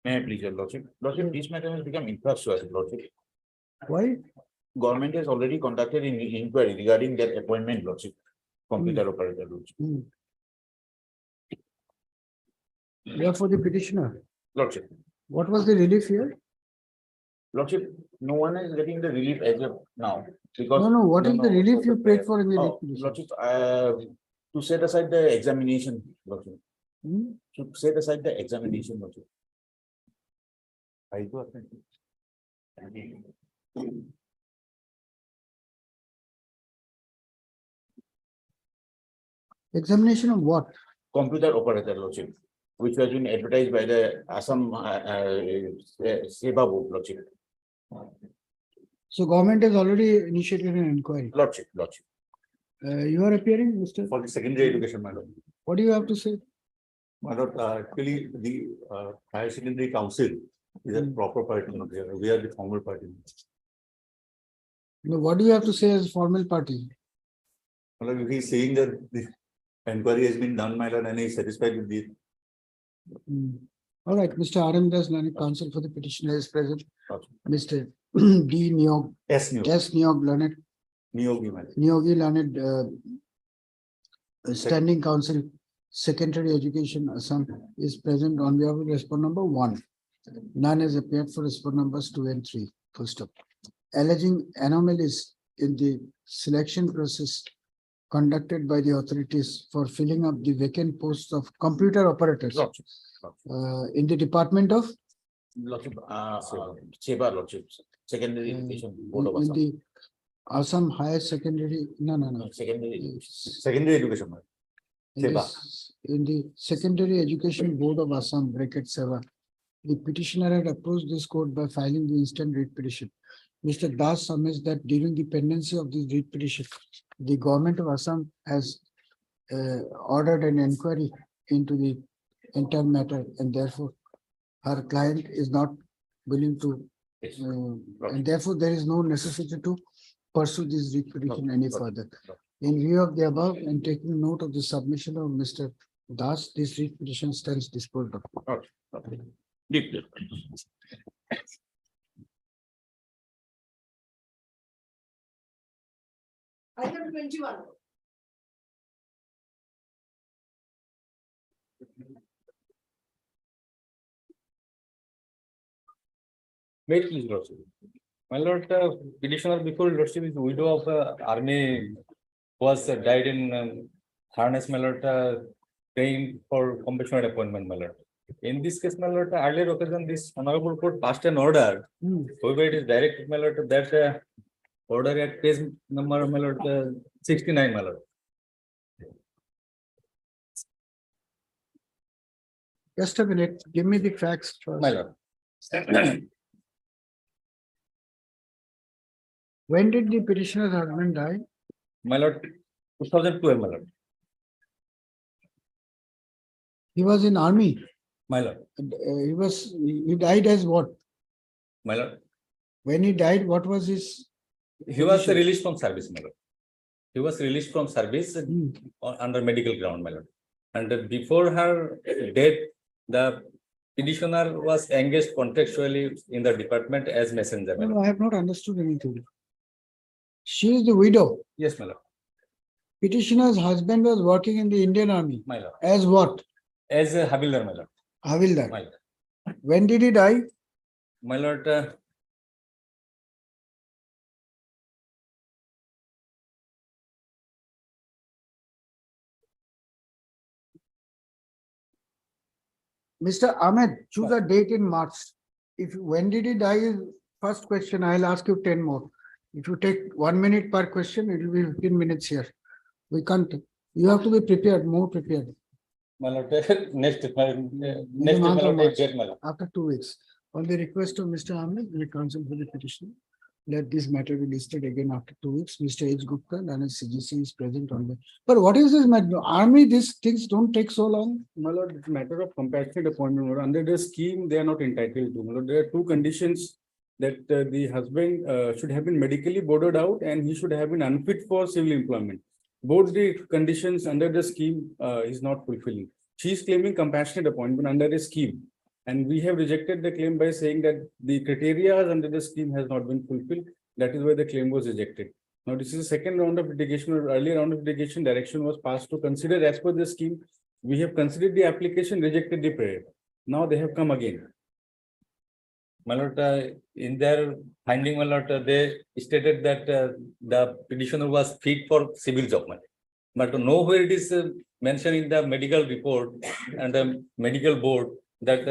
May I please, your lordship? Lordship, this matter has become infrastructure, lordship. Why? Government has already conducted an inquiry regarding that appointment, lordship. Computer operator, lordship. You are for the petitioner. Lordship. What was the relief here? Lordship, no one is getting the relief as of now. Because No, what is the relief you paid for in the Oh, relief petition? lordship, to set aside the examination, lordship. To set aside the examination, lordship. I do attend. Examination of what? Computer operator, lordship, which has been advertised by the Assam Seva board, lordship. So government has already initiated an inquiry. Lordship. You are appearing, Mr. For the secondary education, my lord. What do you have to say? My lord, actually, the higher secondary council is a proper party. We are the formal party. No, what do you have to say as formal party? My lord, if he is saying that the inquiry has been done, my lord, and he is satisfied with the. All right, Mr. R.M. Das, learned counsel for the petitioner is present. Mr. D. Nyog. S. Nyog, learned. Nyogi, learned standing counsel, secondary education, Assam is present on behalf of respondent number 1. None has appeared for respondent numbers 2 and 3. Full stop. Alleging anomalies in the selection process conducted by the authorities for filling up the vacant posts of computer operators in the department of Lordship, Seva, lordship, secondary education board of in Assam. the Assam Higher Secondary, no. Secondary education. In the Secondary Education Board of Assam, bracket 7, the petitioner had approached this court by filing the instant writ petition. Mr. Das submits that during the pendency of this writ petition, the government of Assam has ordered an inquiry into the entire matter, and therefore her client is not willing to, and therefore there is no necessity to pursue this writ petition any further. In view of the above and taking note of the submission of Mr. Das, this writ petition stands disposed of. Okay. Declare. Item 21. Wait, please, Lordship. My lord, petitioner before Lordship is widow of army was died in harness, my lord, paying for compassionate appointment, my lord. In this case, my lord, earlier occasion, this honorable court passed an order. However, it is direct, my lord, that order at page number, my lord, 69, my lord. Just a minute, give me the facts first. My lord. When did the petitioner's husband die? My lord, 2012, my lord. He was in army. My lord. He died as what? My lord. When he died, what was his? He was released from service, my lord. He was released from service under medical ground, my lord. And before her death, the petitioner was engaged contractually in the department as messenger. My No, lord. I have not understood anything. She is the widow. Yes, my lord. Petitioner's husband was working in the Indian Army. My lord. As what? As a Havildar, my lord. Havildar. My lord. When did he die? My lord, Mr. Ahmed, choose a date in March. When did he die is first question. I'll ask you 10 more. If you take 1 minute per question, it will be 15 minutes here. We can't. You have to be prepared, more prepared. my lord, next, my lord, date, my lord. After 2 weeks. On the request of Mr. Ahmed, the counsel for the petition, let this matter be listed again after 2 weeks. Mr. H. Gupta and CGC is present on the. But what is this matter? Army, these things don't take so long. My lord, it's a matter of compassionate appointment. My lord. Under the scheme, they are not entitled to. My lord, there are two conditions that the husband should have been medically boarded out and he should have been unfit for civil employment. Both the conditions under the scheme is not fulfilling. She is claiming compassionate appointment under the scheme. And we have rejected the claim by saying that the criteria under the scheme has not been fulfilled. That is why the claim was rejected. Now, this is the second round of litigation, or earlier round of litigation. Direction was passed to consider as per the scheme. We have considered the application, rejected the prayer. Now they have come again. My lord, in their finding, my lord, they stated that the petitioner was fit for civil job. But nowhere it is mentioned in the medical report and the medical board that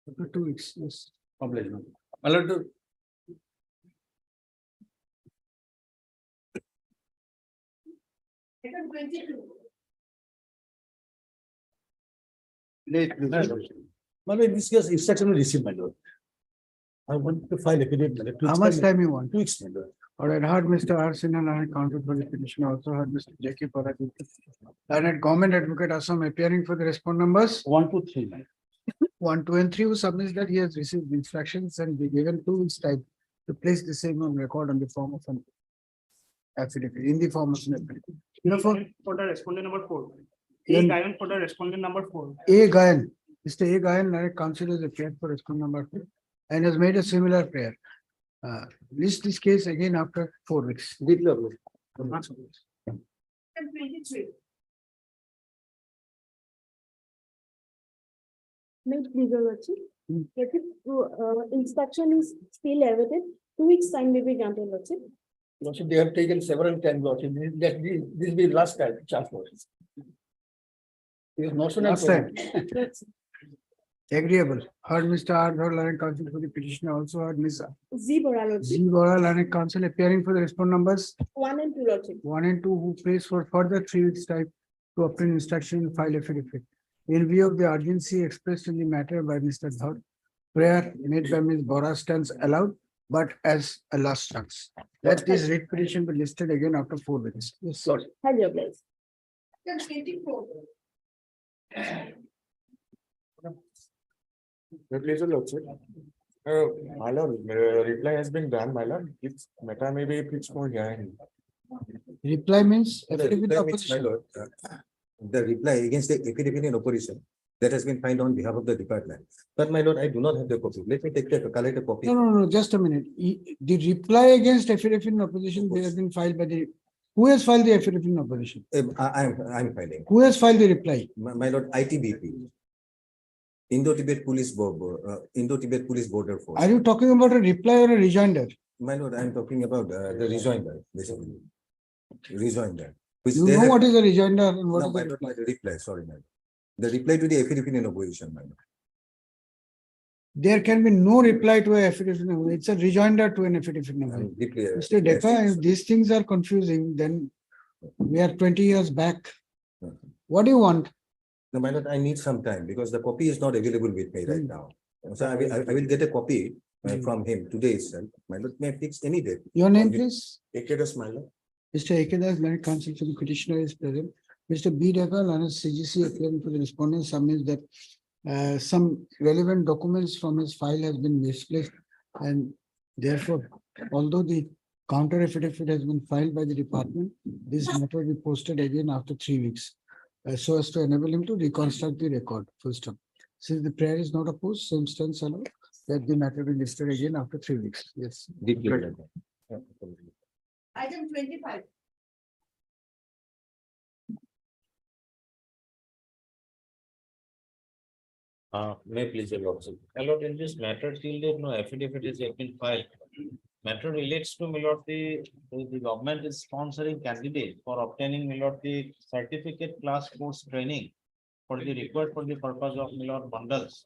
After 2 weeks, yes. obligation. My lord, Item 22. Well, in this case, instruction will receive, my lord. I want to file affidavit. my lord. How much time you want? 2 weeks, my lord. All right, heard Mr. Arsin and I counted for the petition. Also heard Mr. J.K. Parakit. And Government Advocate Assam appearing for the respond numbers. 1, 2, 3, my lord. 1, 2, and 3, who submits that he has received instructions and be given 2 weeks time to place the same on record on the form of an affidavit, in the form of an affidavit. For the respondent number 4. Then- Gayan for the respondent number 4. A. Gayan, Mr. A. Gayan, Direct Counsel has appeared for respond number 2 and has made a similar prayer. List this case again after 4 weeks. Item 23. May it please, your lordship. If instruction is still awaited, 2 weeks time may be granted, lordship. Lordship, they have taken several times, lordship. This will be last time, chance, lordship. There is motion and Last time. second. Agreeable. Heard Mr. Ardhar, Direct Counsel for the petitioner. Also heard Ms. Z Bora, lordship. Z. Bora, Direct Counsel appearing for the respond numbers 1 and 2, lordship. 1 and 2, who prays for further 3 weeks time to obtain instruction and file affidavit. In view of the urgency expressed in the matter by Mr. Dhar, prayer made by Ms. Bora stands allowed. but as a last chance. Let this writ petition be listed again after 4 weeks. Yes. Have your place. Please, your lordship. My lord, reply has been done, my lord. It's matter maybe it's more hearing. Reply means The affidavit reply of means, my opposition. lord, the reply against the affidavit in opposition that has been filed on behalf of the department. But my lord, I do not have the copy. Let me collect a copy. No, just a minute. The reply against affidavit in opposition, they have been filed by the, who has filed the affidavit in opposition? I'm filing. Who has filed the reply? My lord, ITBP. Indo-Tibet Police Indo-Tibet Police Border Force. Are you talking about a reply or a rejoinder? My lord, I'm talking about the rejoinder, basically. Rejoinder. Which You they know have- what is a rejoinder and what No, is my the lord, reply? the reply, sorry, my lord. The reply to the affidavit in opposition, my lord. There can be no reply to a affidavit. It's a rejoinder to an affidavit. I'm deeply. Mr. Deca, if these things are confusing, then we are 20 years back. What do you want? No, my lord, I need some time because the copy is not available with me right now. So I will get a copy from him today itself. My lord, may I fix any date? Your name, please? Ekedas, my lord. Mr. Ekedas, Learned Counsel for the petitioner is present. Mr. B. Deca, Learned CGC appearing for the respondent submits that some relevant documents from his file has been misplaced, and therefore, although the counter affidavit has been filed by the department, this matter will be posted again after 3 weeks, so as to enable him to reconstruct the record. Full stop. Since the prayer is not opposed, same stance allowed, that the matter will be listed again after 3 weeks. Yes. Deeply. Item 25. May please your lordship. My lord, in this matter, till date, no affidavit is yet been filed. Matter relates to, my lord, the government is sponsoring candidate for obtaining, my lord, the certificate class course training for the required for the purpose of, my lord, bundles.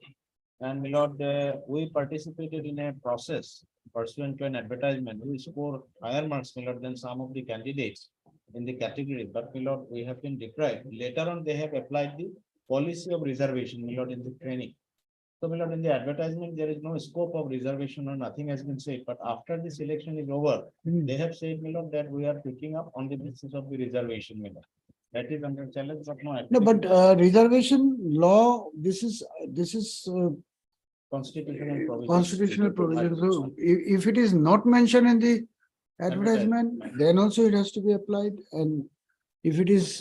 And, my lord, we participated in a process pursuant to an advertisement. We score higher marks, my lord, than some of the candidates in the category, but, my lord, we have been deprived. Later on, they have applied the policy of reservation, my lord, in the training. So, my lord, in the advertisement, there is no scope of reservation or nothing has been said, but after the selection is over, they have said, my lord, that we are picking up on the basis of the reservation, my lord. That is under challenge, but no. No, but reservation law, this is Constitutional provision. constitutional provision. So if it is not mentioned in the advertisement, then also it has to be applied. And if it is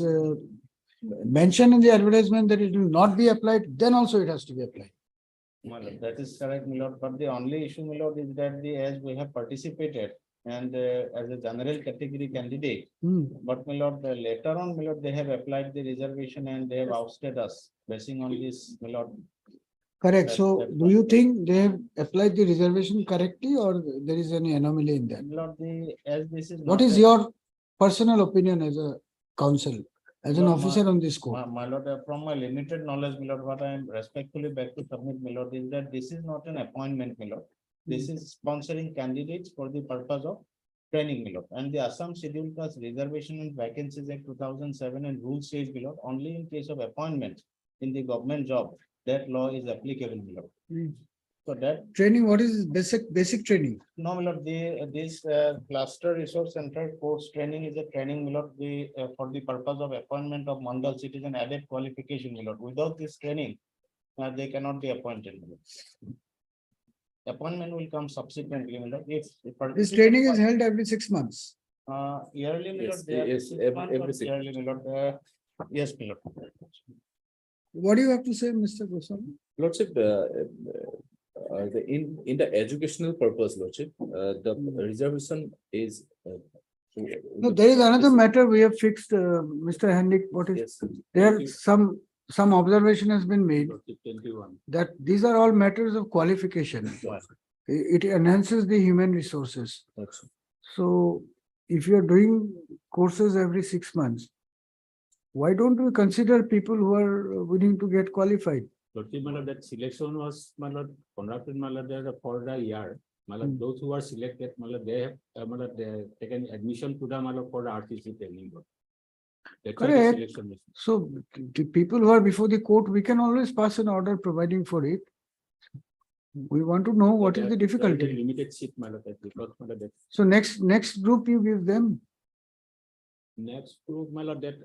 mentioned in the advertisement that it will not be applied, then also it has to be applied. My lord, that is correct, my lord, but the only issue, my lord, is that as we have participated and as a general category candidate, but my lord, later on, my lord, they have applied the reservation and they have ousted us basing on this, my lord. Correct. So do you think they have applied the reservation correctly or there is any anomaly in that? My lord, as this is. What not is a- your personal opinion as a counsel, as an Lord, officer on this court? My lord, from my limited knowledge, my lord, what I am respectfully beg to submit, my lord, is that this is not an appointment, my lord. This is sponsoring candidates for the purpose of training, my lord. And the Assam Scheduled Caste Reservation and Vacancies Act 2007 and rule says, my lord, only in case of appointment in the government job, that law is applicable, my lord. So that. Training, what is basic training? No, my lord, this cluster resource center course training is a training, my lord, for the purpose of appointment of mandals. It is an added qualification, my lord. Without this training, they cannot be appointed, my lord. Appointment will come subsequently, my lord. If This training is held every 6 months. Yearly, my lord. Yes, they are yes, 6 every- months or every 6 yearly, my lord. Yes, my lord. What do you have to say, Mr. Goswami? Lordship, in the educational purpose, Lordship, the reservation is. No, there is another matter we have fixed, Mr. Hendik, what is, Yes. there some observation has been made that these are all matters of qualification. It enhances the human resources. So if you are doing courses every 6 months, why don't we consider people who are willing to get qualified? That selection was conducted for the year. Those who are selected, they have taken admission to the for the RTC training. That's why the Correct. selection is- So the people who are before the court, we can always pass an order providing for it. We want to know what is the There is a difficulty. Limited seat, my lord, because my lord, that So next group you give them. next group, my lord, that,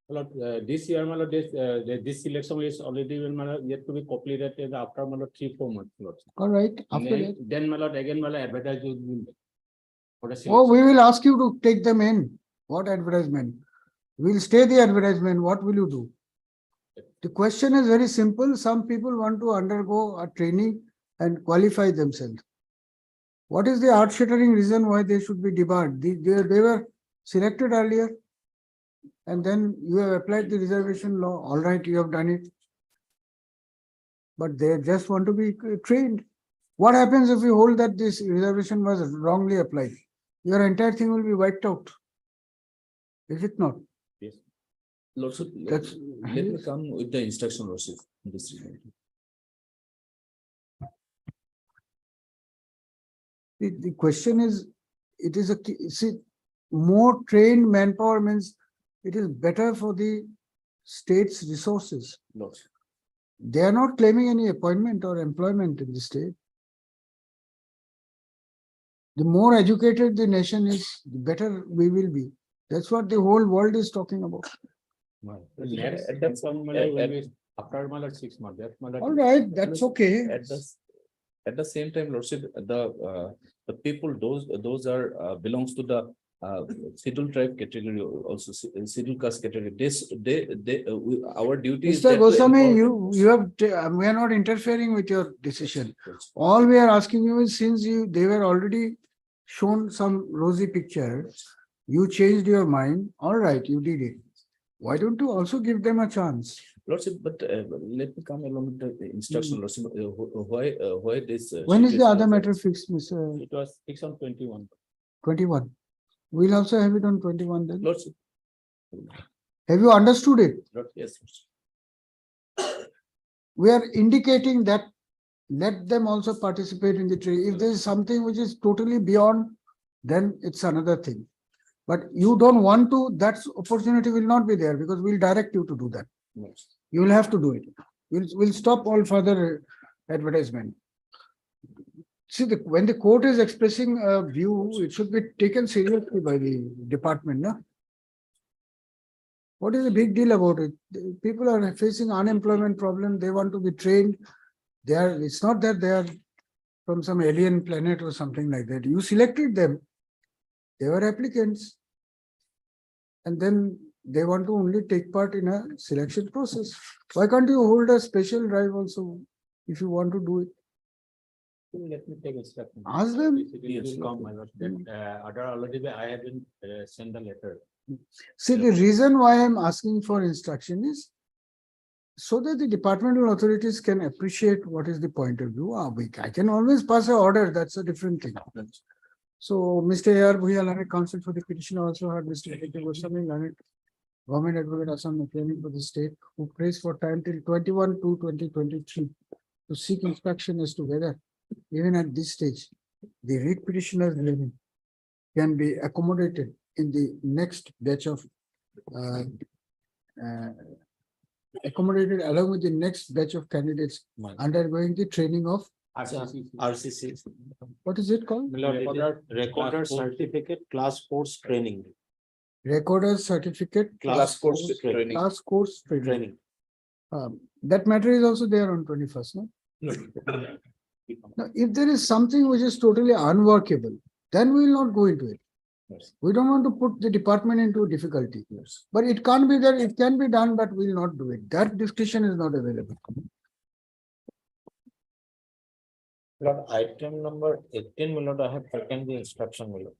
my lord, this year, my lord, this selection is already, my lord, yet to be completed after, my lord, 3-4 months, my lord. All right, And after that. then, my lord, again, my lord, advertise will be for the Oh, selection. we will ask you to take them in. What advertisement? We'll stay the advertisement. What will you do? The question is very simple. Some people want to undergo a training and qualify themselves. What is the earth-shattering reason why they should be debarred? They were selected earlier. And then you have applied the reservation law. All right, you have done it. But they just want to be trained. What happens if we hold that this reservation was wrongly applied? Your entire thing will be wiped out. Is it not? Yes. Lordship, That's- let me come with the instruction, Lordship, in this regard. The question is, it is more trained manpower means it is better for the state's resources. Lordship. They are not claiming any appointment or employment in the state. The more educated the nation is, the better we will be. That's what the whole world is talking about. Next, at that point, my lord, will be after, my lord, 6 months, that's, my lord. All right, that's okay. At the same time, Lordship, the people, those are belongs to the scheduled tribe category, also scheduled caste category. Our duty is Mr. that to Goswami, empower- you have, we are not interfering with your decision. All we are asking you is, since they were already shown some rosy picture, you changed your mind. All right, you did it. Why don't you also give them a chance? Lordship, but let me come along with the instruction, Lordship, why this? When is sheet the other is- matter fixed, Mr. It was 6/21. 21? We'll also have it on 21 then. Lordship, Have you understood it? yes. We are indicating that let them also participate in the training. If there is something which is totally beyond, then it's another thing. But you don't want to, that opportunity will not be there because we'll direct you to do that. Yes. You will have to do it. We'll stop all further advertisement. See, when the court is expressing a view, it should be taken seriously by the department, no? What is the big deal about it? People are facing unemployment problem. They want to be trained. It's not that they are from some alien planet or something like that. You selected them. They were applicants. And then they want to only take part in a selection process. Why can't you hold a special drive also if you want to do it? Let me take a step. Ask them. Basically, it will come, my lord, that, order already, I have been, sent the letter. See, the reason why I'm asking for instruction is so that the departmental authorities can appreciate what is the point of view. I can always pass an order, that's a different thing. So Mr. A.R. Bhuya, learned counsel for the petition, also heard Mr. A.K. Goswami, learned government advocate Assam appearing for the state, who prays for time till 21/2/2023 to seek instruction as to whether, even at this stage, the writ petitioner's hearing can be accommodated in the next batch of accommodated along with the next batch of candidates undergoing the training of RCC. what is it called? Recorder certificate class course training. Recorder certificate Class course training. class course training. That matter is also there on 21st, no? Now, if there is something which is totally unworkable, then we will not go into it. We don't want to put the department into difficulty. But it can't be that it can be done, but we will not do it. That discussion is not available. Lord, item number 18, my lord, I have taken the instruction, my lord.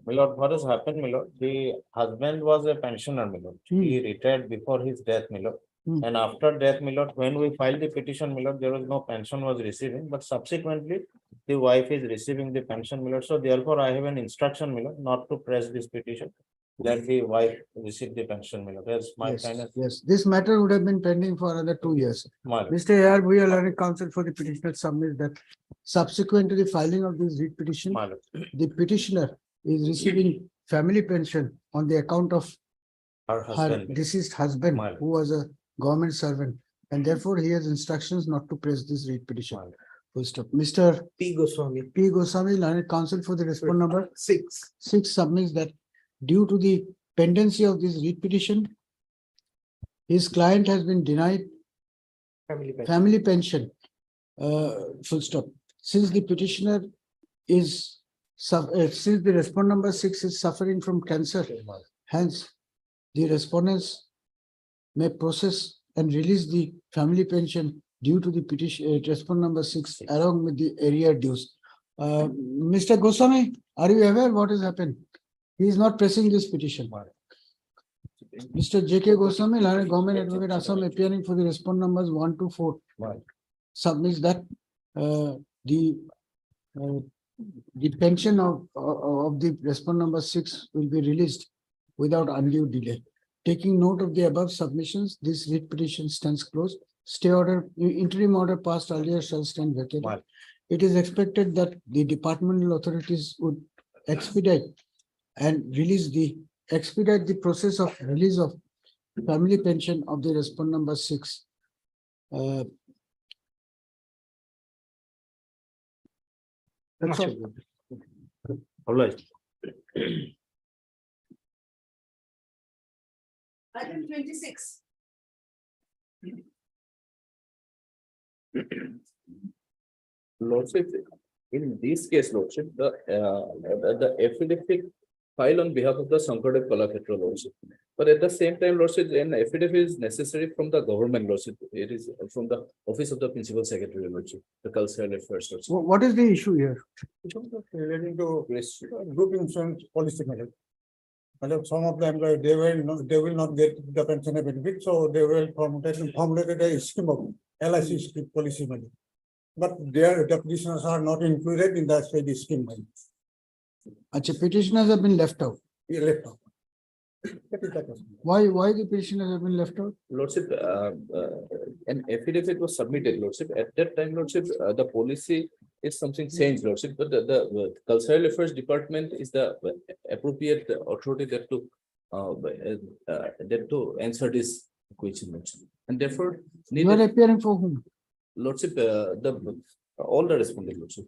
My lord, what has happened, my lord? The husband was a pensioner, my lord. He retired before his death, my lord. And after death, my lord, when we filed the petition, my lord, there was no pension was receiving, but subsequently the wife is receiving the pension, my lord. So therefore, I have an instruction, my lord, not to press this petition. That the wife receive the pension, my lord. That's my kind of. Yes, this matter would have been pending for another 2 years. My lord. Mr. A.R. Bhuya, learned counsel for the petitioner, submits that subsequent to the filing of this writ petition, My lord. the petitioner is receiving family pension on the account of Her her husband. deceased husband, My lord. who was a government servant, and therefore he has instructions not to press this writ petition. My lord. Full stop. Mr. P Goswami. P. Goswami, learned counsel for the respondent number 6. 6 submits that due to the pendency of this writ petition, his client has been denied family pension. Full stop. Since the petitioner is since the respondent number 6 is suffering from cancer, hence the respondents may process and release the family pension due to the petition respondent number 6 along with the area dues. Mr. Goswami, are you aware what has happened? He is not pressing this petition. Mr. J.K. Goswami, learned government advocate Assam, appearing for the respondent numbers 1 to 4, submits that the pension of the respondent number 6 will be released without undue delay. Taking note of the above submissions, this writ petition stands closed. Stay order, interim order passed earlier shall stand vacated. It is expected that the departmental authorities would expedite the process of release of family pension of the respondent number 6. That's all. All right. Item 26. Lordship, in this case, Lordship, the affidavit filed on behalf of the Sankardev Kalakshetra Lordship. But at the same time, Lordship, an affidavit is necessary from the government Lordship. It is from the office of the Principal Secretary Lordship, the cultural affairs Lordship. What is the issue here? Relating to group insurance policy matter. Some of them, they will not get the pension benefit, so they will formulated a scheme of LIC scheme policy money. But the petitioners are not included in that scheme money. Actually, petitioners have been left out. Left out. Why the petitioners have been left out? Lordship, an affidavit was submitted, Lordship. At that time, Lordship, the policy is something changed, Lordship, but the Cultural Affairs Department is the appropriate authority that to answer this question, Lordship. And therefore, You are appearing for whom? Lordship, all the respondents, Lordship.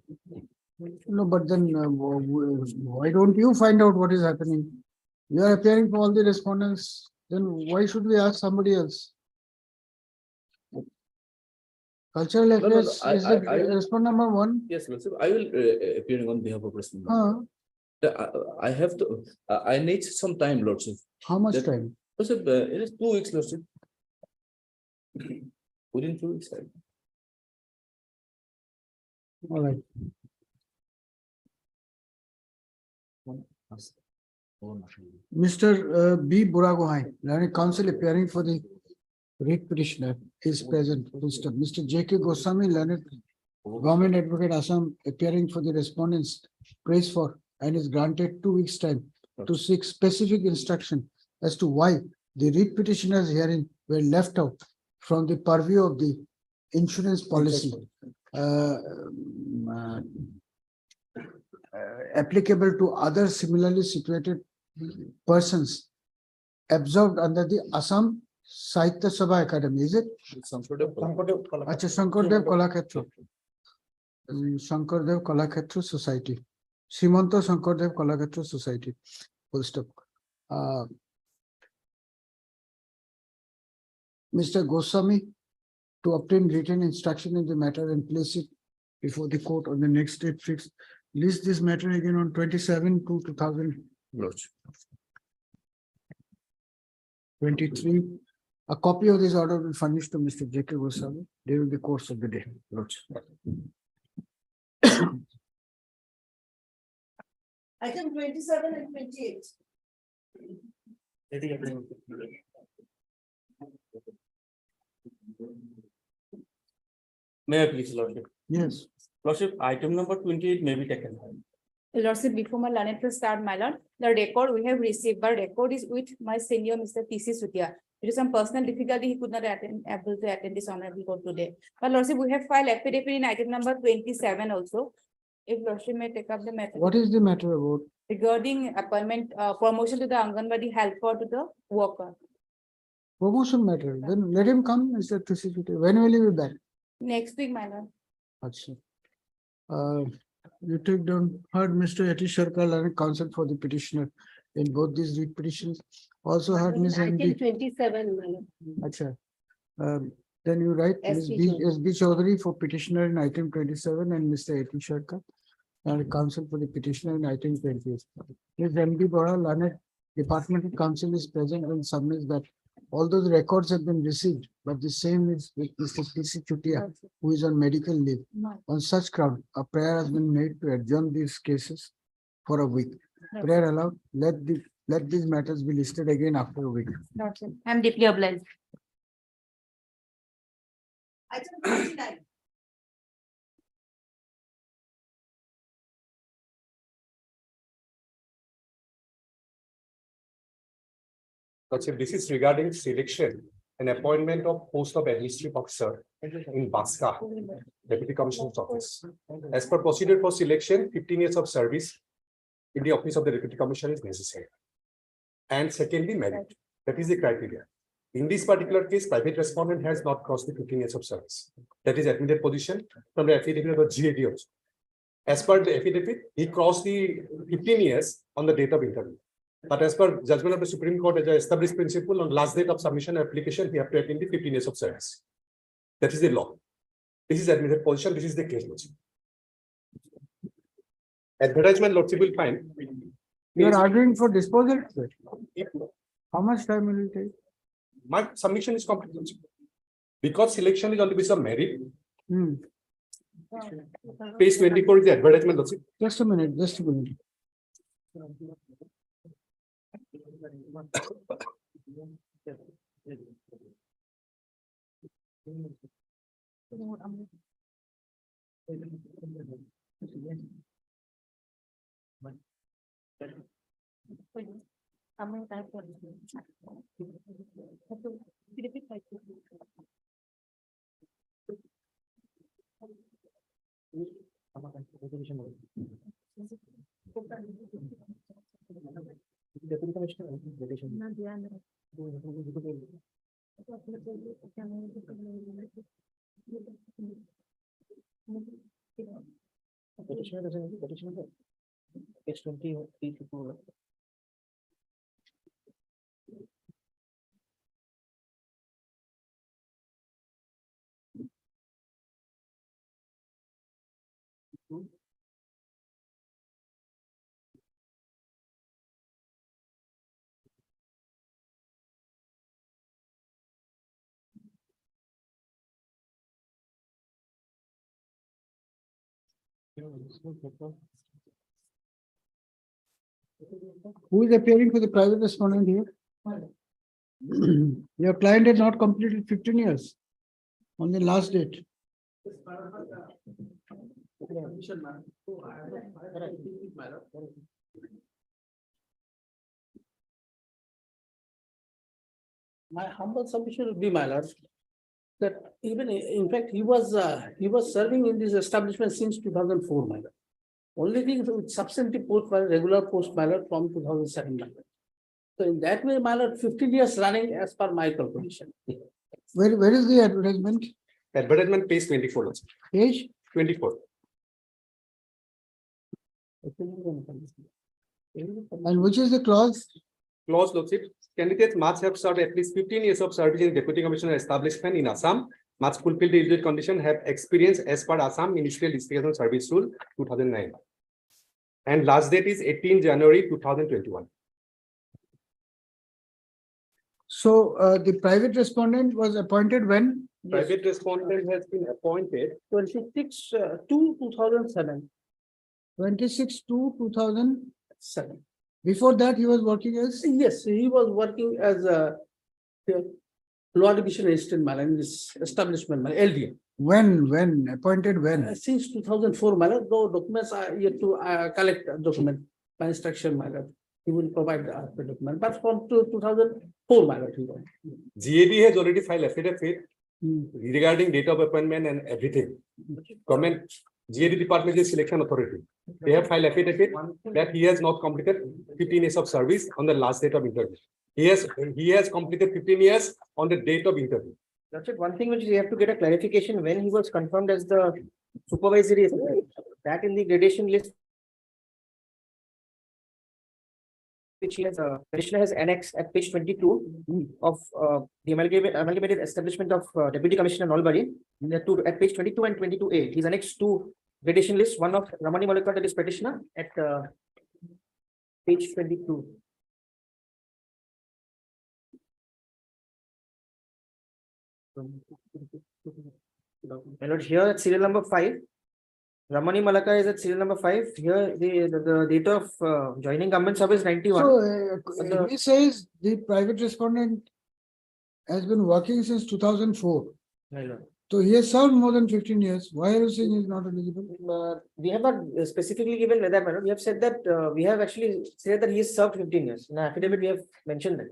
No, but then why don't you find out what is happening? You are appearing for all the respondents, then why should we ask somebody else? Cultural affairs is the respondent number 1. Yes, Lordship, I will appearing on behalf of respondent. I have to, I need some time, Lordship. How much time? Lordship, it is 2 weeks, Lordship. Within 2 weeks, time. All right. Mr. B. Buragohai, learned counsel appearing for the writ petitioner, is present. Mr. J.K. Goswami, learned government advocate Assam, appearing for the respondents, prays for and is granted 2 weeks' time to seek specific instruction as to why the writ petitioners herein were left out from the purview of the insurance policy applicable to other similarly situated persons absorbed under the Assam Sahitya Sabha Academy, is it? Sankardev Kalakshetra. Sankardev Kalakshetra Society. Srimanto Sankardev Kalakshetra Society. Full stop. Mr. Goswami, to obtain written instruction in the matter and place it before the court on the next date fixed. List this matter again on 27/2/2023. A copy of this order will be furnished to Mr. J.K. Goswami during the course of the day. Item 27 and 28. May I please, Lordship? Yes. Lordship, item number 28 may be taken. Lordship, before my learned to start, my lord, the record we have received, the record is with my senior Mr. T.C. Sutia. Due to some personal difficulty, he could not able to attend this honorable court today. But Lordship, we have filed affidavit in item number 27 also. If Lordship may take up the matter. What is the matter about? Regarding appointment, promotion to the Anganwadi helper to the worker. Promotion matter. Then let him come, Mr. T.C. Sutia. When will he be back? Next week, my lord. Achha. You took down, heard Mr. Yatish Sarkar, learned counsel for the petitioner in both these read petitions. Also heard Ms. I MD. think 27, my lord. Acha. Then you write Ms. S.B. Chaudhary for petitioner in item 27 and Mr. Yatish Sarkar and counsel for the petitioner in item 28. Ms. M.D. Bora, learned departmental counsel is present and submits that although the records have been received, but the same is with Mr. P.C. Chutia, who is on medical leave. On such ground, a prayer has been made to adjourn these cases for a week. Prayer allowed, let these matters be listed again after a week. I'm deeply obliged. Lordship, this is regarding selection and appointment of post of administrative officer in Baska, Deputy Commissioner's office. As per procedure for selection, 15 years of service in the office of the Deputy Commissioner is necessary. And secondly, merit. That is the criteria. In this particular case, private respondent has not crossed the 15 years of service. That is admitted position from the affidavit of the GAD also. As per the affidavit, he crossed the 15 years on the date of interview. But as per judgment of the Supreme Court as an established principle, on last date of submission application, he have to attain the 15 years of service. That is the law. This is admitted position. This is the case. Lordship. Advertisement, Lordship, will find. You are arguing for disposal? How much time will it take? My submission is complete. Lordship. Because selection is on the basis of merit. Page 24 is the advertisement. Lordship. Just a minute, just a minute. Who is appearing for the private respondent here? Your client had not completed 15 years on the last date. My humble submission would be, my lord, that even in fact, he was serving in this establishment since 2004, my lord. Only thing with substantive post, my lord, regular post, my lord, from 2007, my lord. So in that way, my lord, 15 years running as per my calculation. Where is the advertisement? Advertisement page 24. Lordship. Page 24. And which is the clause? Clause, Lordship. Candidates must have served at least 15 years of service in Deputy Commissioner establishment in Assam, must fulfill the eligibility condition, have experience as per Assam Ministerial Distinguished Service Rule 2009. And last date is 18 January 2021. So the private respondent was appointed when? Private respondent has been appointed 26 to 2007. 26 to 2007. Before that, he was working as? Yes, he was working as a law division assistant in this establishment, LDM. When? Appointed when? Since 2004, though documents are yet to collect a document by instruction, he will provide the document. But from 2004, GAD has already filed affidavit regarding date of appointment and everything. Government GAD Department is Selection Authority. They have filed affidavit that he has not completed 15 years of service on the last date of interview. He has completed 15 years on the date of interview. That's it. One thing which we have to get a clarification when he was confirmed as the supervisory. that in the gradation list which he has, petitioner has annexed at page 22 of the amalgamated establishment of Deputy Commissioner Nalbari. At page 22 and 22A, he's annexed two gradation lists, one of Ramani Malika, that is petitioner, at page 22. My lord, here at serial number 5, Ramani Malaka is at serial number 5. Here, the date of joining government service 91. So he says the private respondent has been working since 2004. My lord. So he has served more than 15 years. Why are you saying he's not eligible? We have not specifically given that, my lord. We have said that we have actually said that he has served 15 years. In our affidavit, we have mentioned that.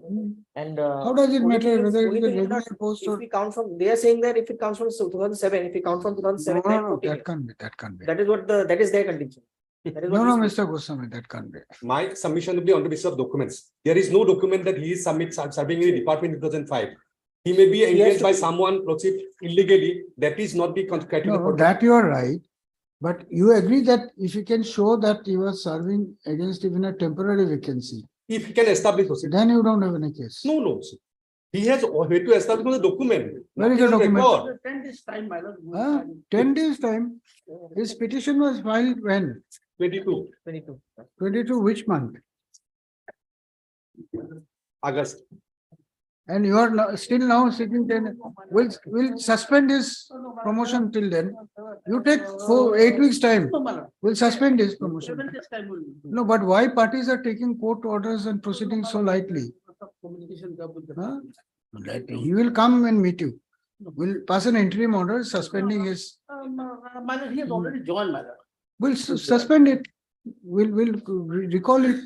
And how does it matter whether it is a regular post or? If we count from, they are saying that if it counts from 2007, if we count from 2007, No, that can't be. That can't be. that is what that is their contention. That is what No, we- Mr. Goswami, that can't be. My submission will be on the basis of documents. There is no document that he is serving in the department in 2005. He may be He has engaged to by be- someone illegally. That is not the criteria. No, that you are right. But you agree that if you can show that you are serving against even a temporary vacancy, If he can establish those. then you don't have any case. No. Sir. He has to establish the document. Where is the nothing on document? record. 10 days time, my lord. 10 days time. His petition was filed when? 22. 22, which month? August. And you are still now seeking 10. Will suspend his promotion till then. You take 8 weeks time. No, my lord. Will suspend his promotion. 7 days time will be. No, but why parties are taking court orders and proceeding so lightly? Communication gap with the. Huh? He will come and meet you. Will pass an interim order suspending his. My lord, he has already joined, my lord. Will suspend it. Will recall it.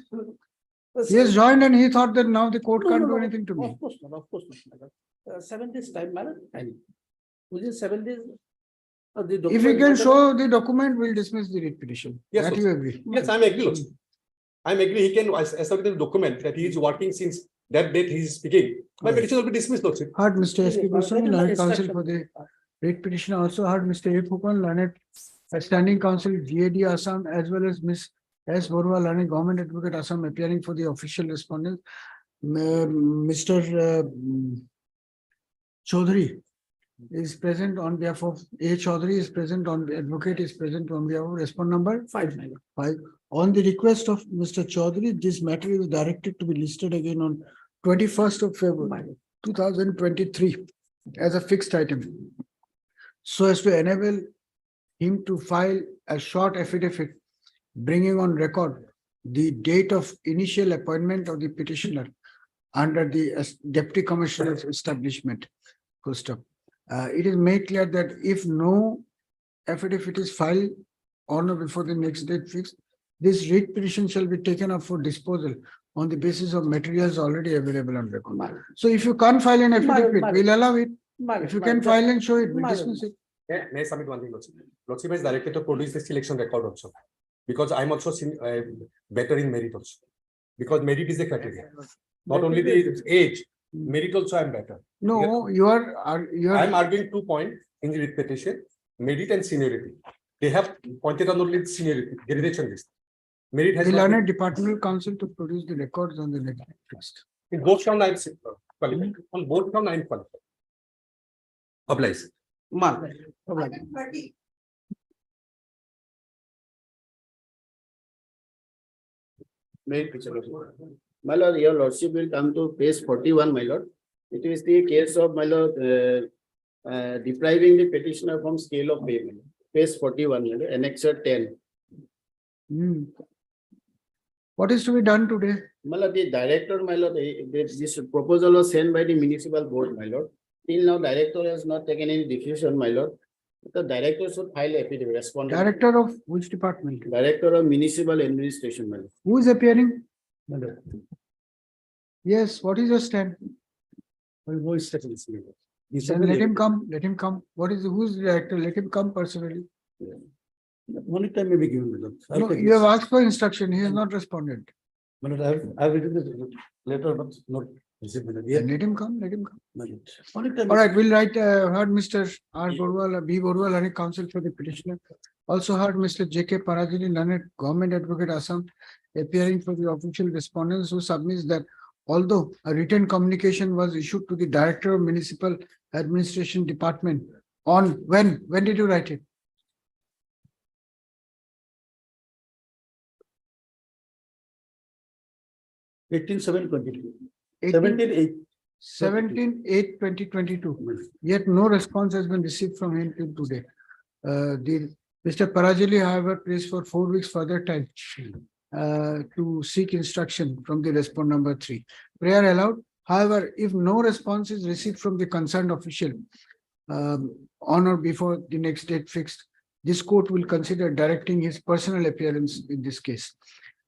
He has joined and he thought that now the court No, can't no, do no. anything to me. Of course not, my lord. 7 days time, my lord. Time. Within 7 days. The If document- he can show the document, we'll dismiss the writ petition. Yes, That sir. you agree. Yes, I'm agree. Also. I'm agree. He can establish the document that he is working since that date he is speaking. My petition will be dismissed. Also. Heard Mr. S.K. Goswami, That is my learned counsel instruction. for the writ petition. Also heard Mr. A. Fupan, learned standing counsel GAD Assam, as well as Ms. S. Borua, learned government advocate Assam, appearing for the official respondent. Mr. Chaudhary is present on behalf of A. Chaudhary is present on advocate is present on behalf of respond number 5, my lord. 5. On the request of Mr. Chaudhary, this matter is directed to be listed again on 21st of February 2023 as a fixed item, so as to enable him to file a short affidavit bringing on record the date of initial appointment of the petitioner under the Deputy Commissioner's establishment. Full stop. It is made clear that if no affidavit is filed on or before the next date fixed, this writ petition shall be taken up for disposal on the basis of materials already available on record. So if you can't file an affidavit, we'll allow it. If you can file and show it, we'll dismiss it. May I submit one thing, Lordship? Lordship is directed to produce the selection record also. Because I'm also better in merit also. Because merit is the criteria. Not only the age, merit also I'm better. No, you are. I'm arguing 2 points in the writ petition, merit and seniority. They have pointed on only seniority, gradation list. Merit has We'll not learn a been- departmental council to produce the records on the next fixed. in both from 9 qualified. On both from 9 qualified. Applies. Mark. My lord, your lordship will come to page 41, my lord. It is the case of, my lord, depriving the petitioner from scale of payment. Page 41, my lord, annexure 10. What is to be done today? My lord, the director, my lord, this proposal was sent by the municipal board, my lord. Till now, director has not taken any decision, my lord. The director should file affidavit responding. Director of which department? Director of municipal administration, my lord. Who is appearing? My lord. Yes, what is your stand? Then let him come, let him come. What is, who is the director? Let him come personally. Only time may be given, my lord. I'll No, take you this. have asked for instruction. He has not responded. My lord, I've written the letter, but not received. Then let him come, let him come. My lord. Only time. All right, we'll write, heard Mr. R. Borwal, B. Borwal, and counsel for the petitioner. Also heard Mr. J.K. Parajini, learned government advocate Assam, appearing for the official respondents who submits that although a written communication was issued to the Director of Municipal Administration Department on when did you write it? 18/7/22. 18 17/8. 17/8/2022. Yet no response has been received from him till today. Mr. Parajili, however, prays for 4 weeks further time to seek instruction from the respondent number 3. Prayer allowed. However, if no response is received from the concerned official on or before the next date fixed, this court will consider directing his personal appearance in this case.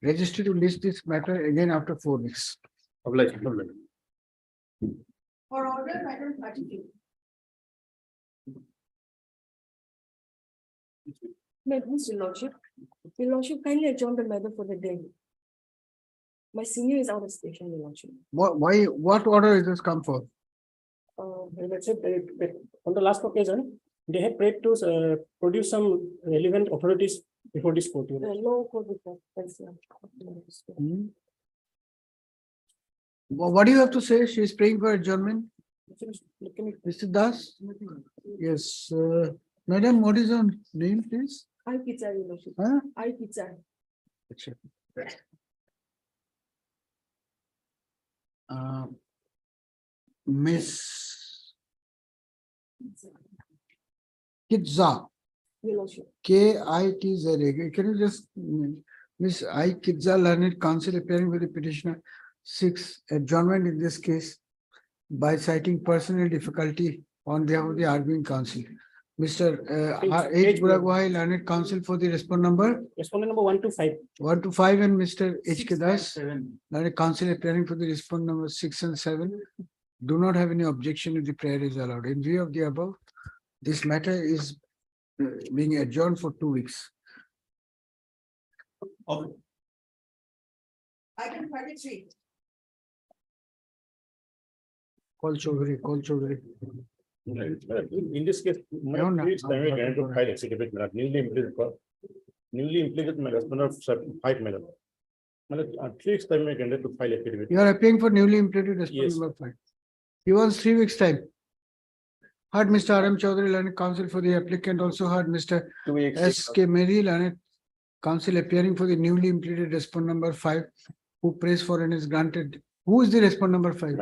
Registry to list this matter again after 4 weeks. For order, item 32. Mr. Lordship, Your Lordship, kindly adjourn the matter for the day. My senior is out of station, Your Lordship. What order is this come for? Let's say, on the last occasion, they had prayed to produce some relevant authorities before this court. No court report. What do you have to say? She is praying for adjournment. Mr. Das? Yes. Madam, what is your name, please? I pizza, Your Lordship. Huh? I pizza. Miss Kidza. Your Lordship. K-I-T-Z-A. Can you just, Miss I Kidza, learned counsel appearing with the petitioner 6, adjournment in this case by citing personal difficulty on behalf of the arguing counsel. Mr. H. Buragwai, learned counsel for the respondent number? Respondent number 1 to 5. 1 to 5 and Mr. H. K. Das, learned counsel appearing for the respondent number 6 and 7. Do not have any objection if the prayer is allowed. In view of the above, this matter is being adjourned for 2 weeks. Item 33. Call Chaudhary. In this case, my No, no, please no, time no, again to no. file exhibit, newly implemented my husband of 5 million. At least time again to file affidavit. You are appearing for newly implemented respondent Yes. number 5. He wants 3 weeks time. Heard Mr. R.M. Chaudhary, learned counsel for the applicant, also heard Mr. 2 weeks. S.K. Mary, learned counsel appearing for the newly implemented respondent number 5, who prays for and is granted. Who is the respondent number 5?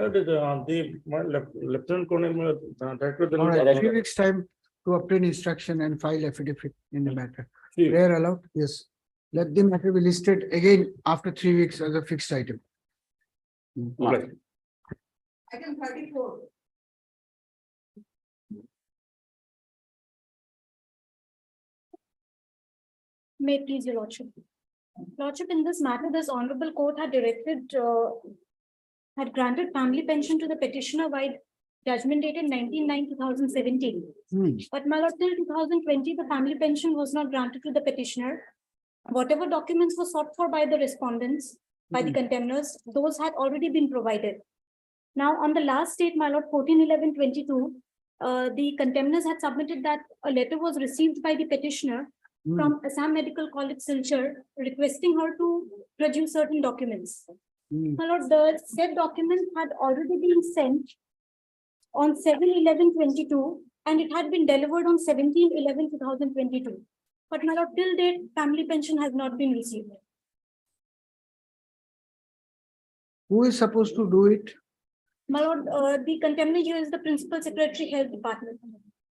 Lieutenant Colonel, Director All right, General. 3 weeks time to obtain instruction and file affidavit in the matter. Three. Prayer allowed? Yes. Let the matter be listed again after 3 weeks as a fixed item. Right. Item 34. May it please your lordship. Lordship, in this matter, this honorable court had directed, had granted family pension to the petitioner by judgment dated 19/9/2017. But my lord, till 2020, the family pension was not granted to the petitioner. Whatever documents were sought for by the respondents, by the contemners, those had already been provided. Now, on the last date, my lord, 14/11/22, the contemners had submitted that a letter was received by the petitioner from Assam Medical College, Silchar, requesting her to produce certain documents. My lord, the said document had already been sent on 7/11/22, and it had been delivered on 17/11/2022. But my lord, till date, family pension has not been received. Who is supposed to do it? My lord, the contemner here is the Principal Secretary, Health Department.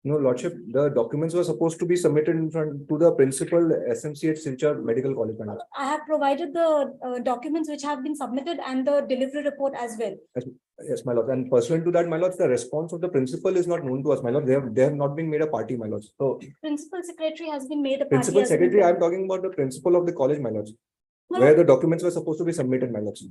No, Lordship, the documents were supposed to be submitted in front to the principal SMCH Silchar Medical College. I have provided the documents which have been submitted and the delivery report as well. Yes, my lord. And pursuant to that, my lord, the response of the principal is not known to us, my lord. They have not been made a party, my lord. So Principal Secretary has been made a party. principal as well. secretary, I'm talking about the principal of the college, my lords, where the documents were supposed to be submitted, my lords.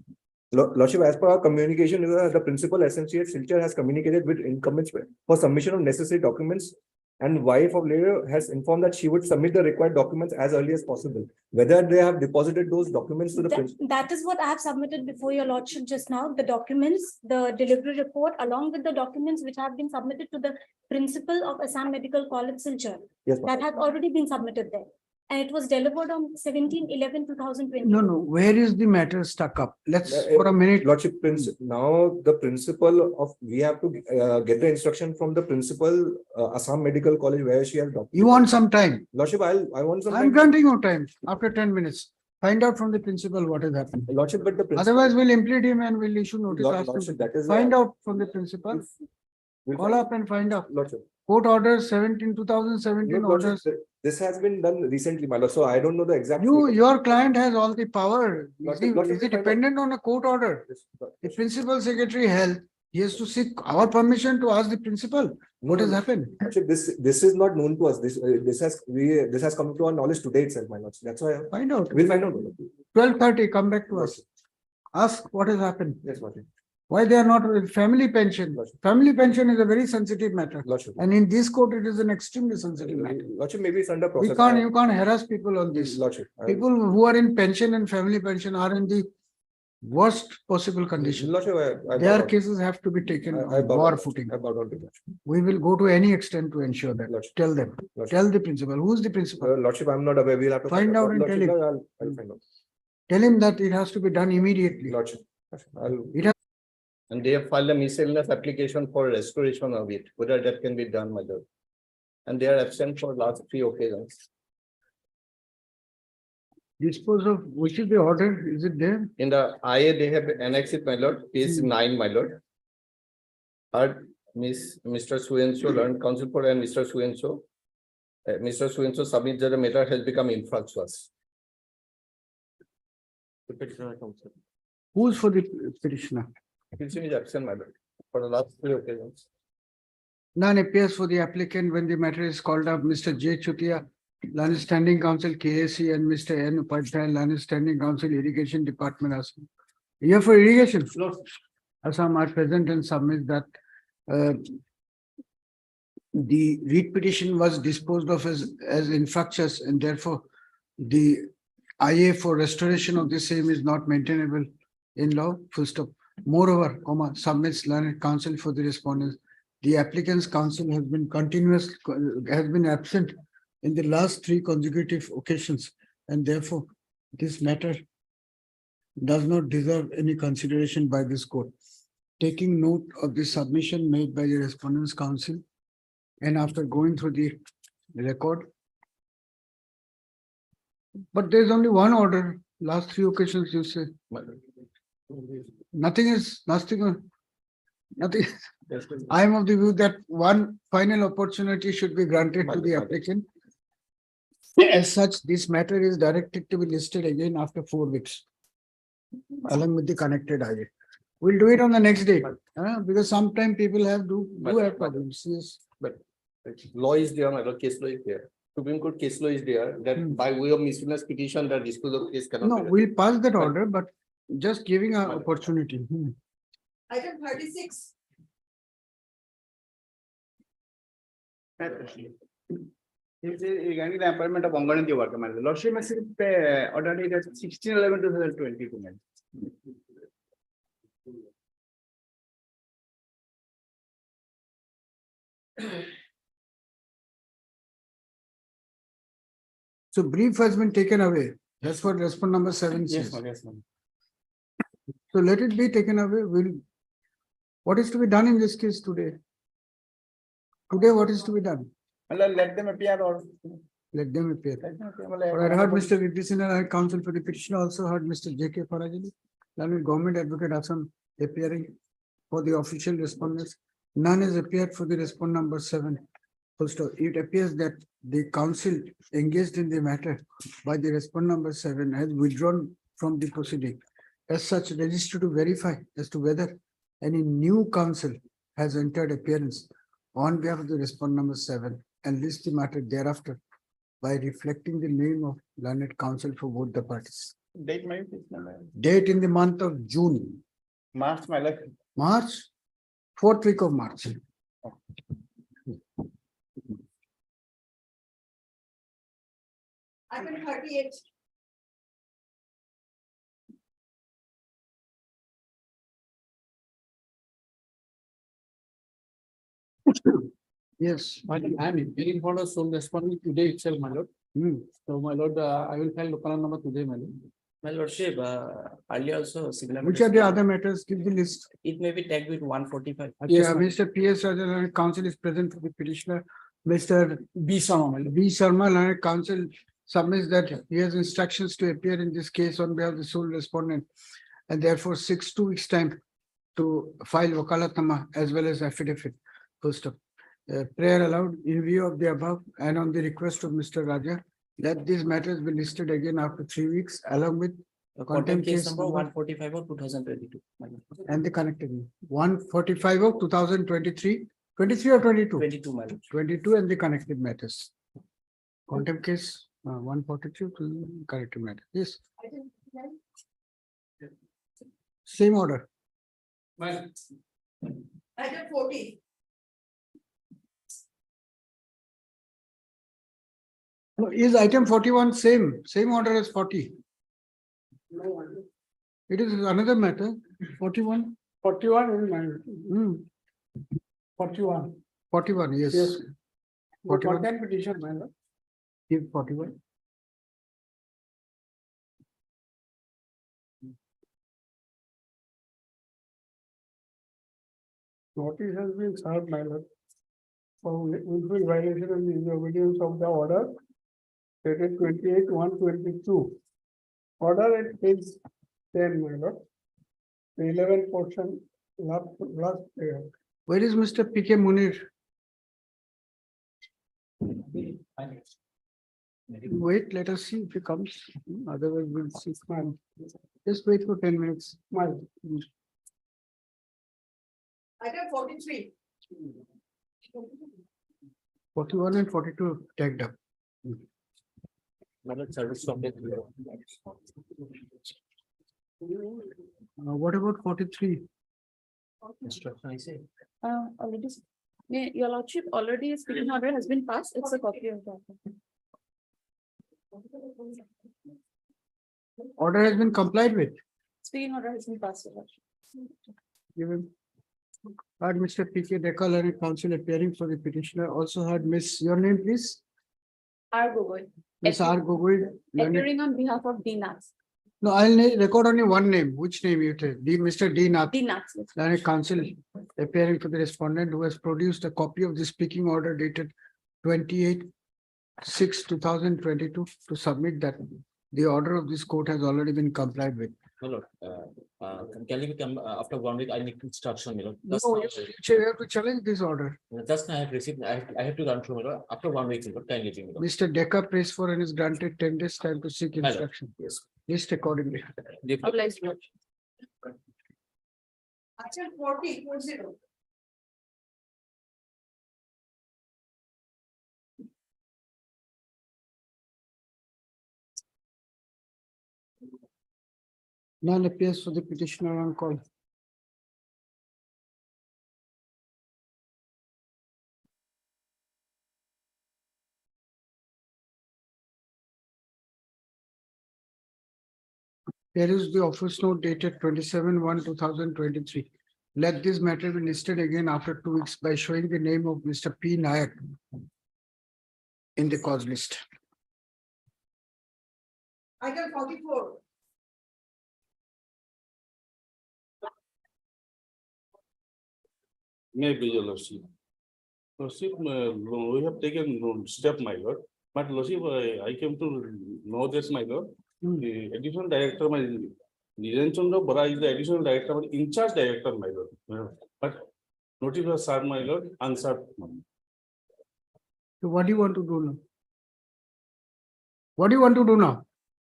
Lordship, as per our communication, the principal SMCH Silchar has communicated with incumbents for submission of necessary documents and wife of lawyer has informed that she would submit the required documents as early as possible. Whether they have deposited those documents to the principal. That is what I have submitted before your lordship just now, the documents, the delivery report, along with the documents which have been submitted to the principal of Assam Medical College, Silchar. Yes, That has already been submitted there. And it was delivered on 17/11/2020. No, where is the matter stuck up? Let's for a minute. Lordship, now the principal of, we have to get the instruction from the principal, Assam Medical College, where she has documents. You want some time? Lordship, I want some I'm time. granting you time after 10 minutes. Find out from the principal what has happened. Lordship, but the principal. Otherwise, we'll implicate him and we'll issue notice. Lordship, that is. Find out from the principal. Call up and find out. Lordship. Court orders 2017 No, orders. Lordship, this has been done recently, my lord, so I don't know the exact. Your client has all the power. Lordship, Is it dependent on a court order? The principal secretary health, he has to seek our permission to ask the principal what has happened. Lordship, this is not known to us. This has come to our knowledge today itself, my lord. That's why. Find out. We'll find out. 12:30, come back to us. Ask what has happened. Yes, Lordship. Why they are not with family pension? Family pension is a very sensitive matter. Lordship. And in this court, it is an extremely sensitive matter. Lordship, maybe it's under process. You can't harass people on this. Lordship. People who are in pension and family pension are in the worst possible condition. Lordship, Their cases have to be taken on war footing. We will go to any extent to ensure that. Tell them. Tell the principal. Who's the principal? Lordship, I'm not aware. We'll have to find out and tell him. I'll find out. Tell him that it has to be done immediately. Lordship. And they have filed a miscellaneous application for restoration of it, whether that can be done, my lord. And they are absent for last 3 occasions. Dispose of, which is the order? Is it there? In the IA, they have annexed it, my lord, page 9, my lord. Heard Mr. Suenso, learned counsel for and Mr. Suenso. Mr. Suenso submits that the matter has become infructuous. The petitioner counsel. Who's for the petitioner? Petitioner is absent, my lord, for the last 3 occasions. None appears for the applicant when the matter is called up. Mr. J. Chutia, Land Standing Council, KAC, and Mr. N. Upadhyay, Land Standing Council, Irrigation Department, Assam. Here for irrigation. Assam are present and submit that the writ petition was disposed of as infructuous, and therefore the IA for restoration of the same is not maintainable in law, full stop. Moreover, submits learned counsel for the respondents. The applicant's counsel has been absent in the last 3 consecutive occasions, and therefore this matter does not deserve any consideration by this court. Taking note of the submission made by the respondent's counsel, and after going through the record, but there is only one order. Last 3 occasions, you say. Nothing. I am of the view that one final opportunity should be granted to the applicant. As such, this matter is directed to be listed again after 4 weeks, along with the connected IA. We'll do it on the next day, because sometimes people have problems. Yes. But law is there, my lord, case law is there. Supreme Court case law is there, that by way of miscellaneous petition, the disposal of case cannot. No, we'll pass that order, but just giving an opportunity. Item 36. Regarding the appointment of Anganwadi worker, my lordship has ordered it as 16/11/2022. So brief has been taken away. That's what respond number 7 says. Yes, ma'am. So let it be taken away. What is to be done in this case today? Today, what is to be done? Let them appear or. Let them appear. I heard Mr. Vidyasena, I counsel for the petitioner, also heard Mr. J.K. Farajali, learned government advocate Assam appearing for the official respondents. None has appeared for the respond number 7. Also, it appears that the council engaged in the matter by the respond number 7 has withdrawn from the proceeding. As such, register to verify as to whether any new counsel has entered appearance on behalf of the respond number 7 and list the matter thereafter by reflecting the name of learned counsel for both the parties. Date, Date in the month of June. March, my lord. March, 4th week of March. Item 38. Yes. I am appealing for the sole respondent today itself, my lord. So, my lord, I will file local number today, my lord. My lordship, earlier also similar. Which are the other matters? Give the list. It may be tagged with 145. Yes, Mr. P.S. Rajan, learned counsel is present for the petitioner. Mr. B. Sharma, my lord. B. Sharma, learned counsel submits that he has instructions to appear in this case on behalf of the sole respondent, and therefore 2 weeks time to file wakalatnama as well as affidavit. First up, prayer allowed in view of the above and on the request of Mr. Raja, that these matters be listed again after 3 weeks along with Contempt case number 145 of 2022. my lord. and the connected 145 of 2023, 23 or 22? 22, my lord. 22 and the connected matters. Contempt case 142 to connected matter. Yes, same order. Item 40. No, is item 41 same order as 40? It is another matter. 41. 41 is my 41. 41, yes. Yes. 41. Content petition, my lord. Give 41. Notice has been served, my lord, for willful violation of the disobedience of the order dated 28/1/22. Order at page 10, my lord. The 11th portion, last prayer. Where is Mr. P.K. Munir? Wait, let us see if he comes. Otherwise, we'll see. Just wait for 10 minutes. Item 43. 41 and 42 tagged up. Service from the. What about 43? Instruction, I say. Already, your lordship, already a speaking order has been passed. It's a copy of that. Order has been complied with. Speaking order has been passed, your lordship. Give him. Heard Mr. P.K. Dekal and counsel appearing for the petitioner. Also heard Miss, your name please? R. Gogoi. Miss R. Gogoi. Appearing on behalf of D. Nath. No, I'll record only one name. Which name you take? Mr. D. Nath. D. Nath. Learned counsel appearing for the respondent who has produced a copy of the speaking order dated 28/6/2022 to submit that the order of this court has already been complied with. My lord, can you come after 1 week? I need instruction, my lord. No, you have to challenge this order. Just now I have received, I have to run through, my lord. After 1 week, my lord, kindly bring me. Mr. Deca prays for and is granted 10 days time to seek My lord, instruction. yes. List accordingly. Obliged, your lordship. Item 40. None appears for the petitioner on call. There is the office note dated 27/1/2023. Let this matter be listed again after 2 weeks by showing the name of Mr. P. Nayak in the cause list. Item 44. Maybe your lordship. Lordship, we have taken step, my lord. But lordship, I came to know this, my lord. The additional director, my Niran Chandra Bara is the additional director, but in charge director, my lord. But notice was sir, my lord, answered. So what do you want to do now? What do you want to do now?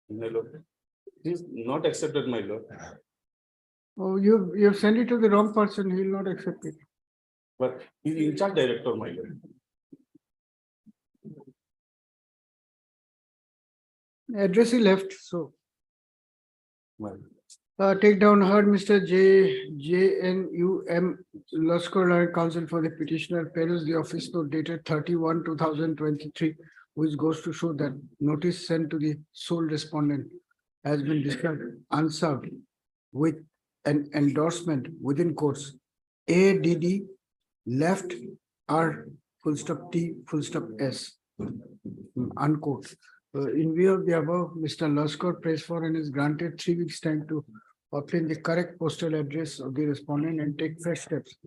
My lord, this is not accepted, my lord. Oh, you've sent it to the wrong person. He will not accept it. But he's in charge director, my lord. Address he left, so. Well, Take down heard Mr. JNUM Law School and Counsel for the petitioner. Perus the office note dated 31/2023 which goes to show that notice sent to the sole respondent has been discharged unserved with an endorsement within quotes ADD left R full stop T full stop S unquote. In view of the above, Mr. Luskor prays for and is granted 3 weeks time to obtain the correct postal address of the respondent and take fresh steps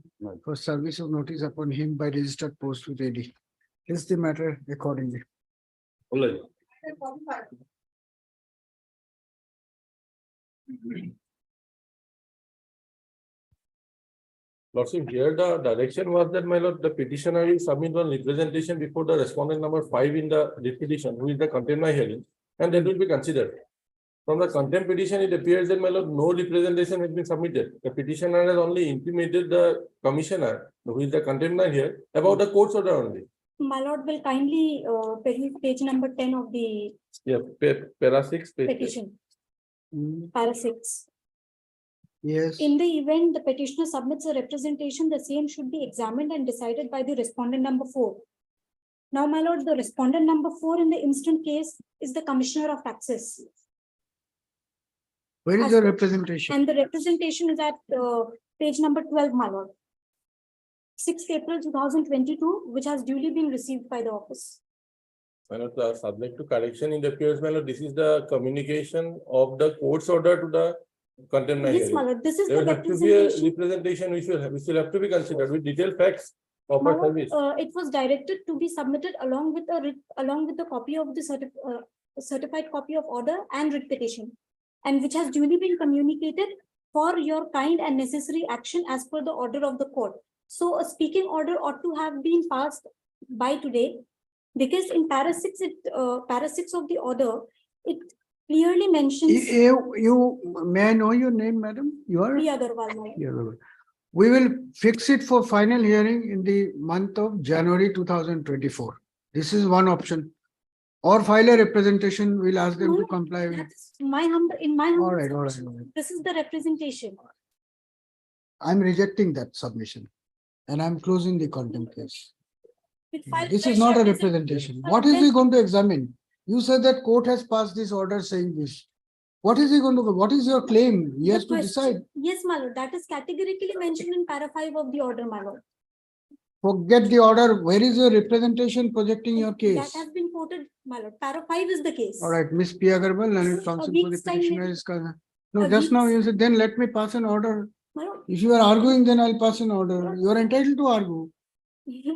for service of notice upon him by registered post with AD. Is the matter accordingly. Lordship, here the direction was that, my lord, the petitioner will submit one representation before the respondent number 5 in the writ petition, who is the contempt hearing, and that will be considered. From the contempt petition, it appears that, my lord, no representation has been submitted. The petitioner has only intimated the commissioner, who is the contempt here, about the court's order only. My lord will kindly page number 10 of the Yeah, para 6 page. petition. Para 6. Yes. In the event the petitioner submits a representation, the same should be examined and decided by the respondent number 4. Now, my lord, the respondent number 4 in the instant case is the Commissioner of Taxes. Where is the representation? And the representation is at page number 12, my lord. 6th April 2022, which has duly been received by the office. My lord, subject to correction in the appears, my lord, this is the communication of the court's order to the contempt Yes, hearing. my lord, this is There the will have to be a representation. representation which will have to be considered with detailed facts of My our lord, service. it was directed to be submitted along with the copy of the certified copy of order and writ petition, and which has duly been communicated for your kind and necessary action as per the order of the court. So a speaking order ought to have been passed by today, because in para 6 of the order, it clearly mentions. May I know your name, madam? You are? Priya Agarwal, my lord. Priya Agarwal. We will fix it for final hearing in the month of January 2024. This is one option. Or file a representation, we'll ask them to comply with. That's in my humble. All right. This is the representation. I'm rejecting that submission. And I'm closing the contempt case. This is fresh not a representation. representation. What is he going to examine? You said that court has passed this order saying this. What is he going to do? What is your claim? He has to decide. Yes, my lord. That is categorically mentioned in para 5 of the order, my lord. Forget the order. Where is your representation projecting your case? That has been quoted, my lord. Para 5 is the case. All right, Miss P. Agarwal, and counsel for the week's time petitioner maybe. is. No, just now you said, then let me pass an order. My lord, If you are arguing, then I'll pass an order. You are entitled to argue.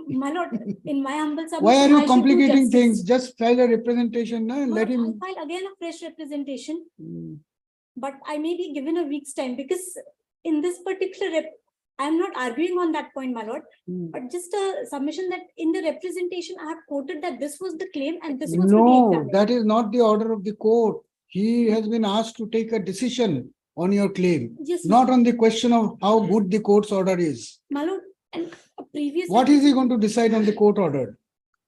my lord, in my humble submission, Why are I you should do complicating justice. things? Just file a representation now and My let lord, him. I'll file again a fresh representation, but I may be given a week's time, because in this particular I'm not arguing on that point, my lord, but just a submission that in the representation I have quoted that this was the claim and this was to be No, examined. that is not the order of the court. He has been asked to take a decision on your claim, Yes, not on the question of how good the court's order is. my lord, and a previous. What is he going to decide on the court order?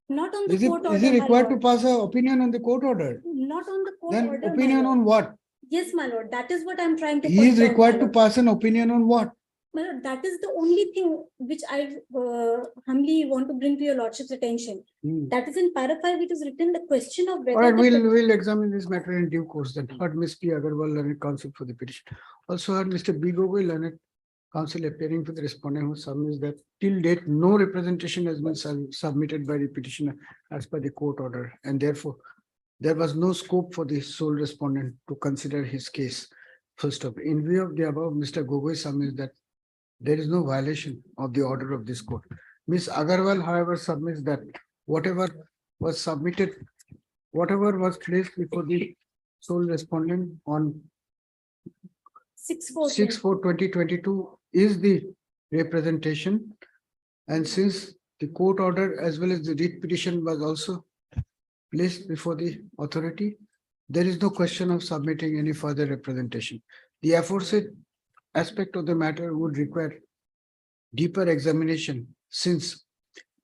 Not on the Is court order. he my required to lord. pass an opinion on the court order? Not on the court Then order. my opinion lord. on what? Yes, my lord, that is what I'm trying to. He point is out, required my to lord. pass an opinion on what? My lord, that is the only thing which I humbly want to bring to your lordship's attention. That is in para 5, it is written the question of whether. All right, the we'll examine this matter in due course then. Heard Ms. P. Agarwal, learned counsel for the petition. Also heard Mr. B. Gogoi, learned counsel appearing for the respondent, who submits that till date, no representation has been submitted by the petitioner as per the court order, and therefore there was no scope for the sole respondent to consider his case. First of, in view of the above, Mr. Gogoi submits that there is no violation of the order of this court. Ms. Agarwal, however, submits that whatever was submitted, whatever was placed before the sole respondent on 6/4/2022 is the representation. And since the court order as well as the writ petition was also placed before the authority, there is no question of submitting any further representation. The aforesaid aspect of the matter would require deeper examination, since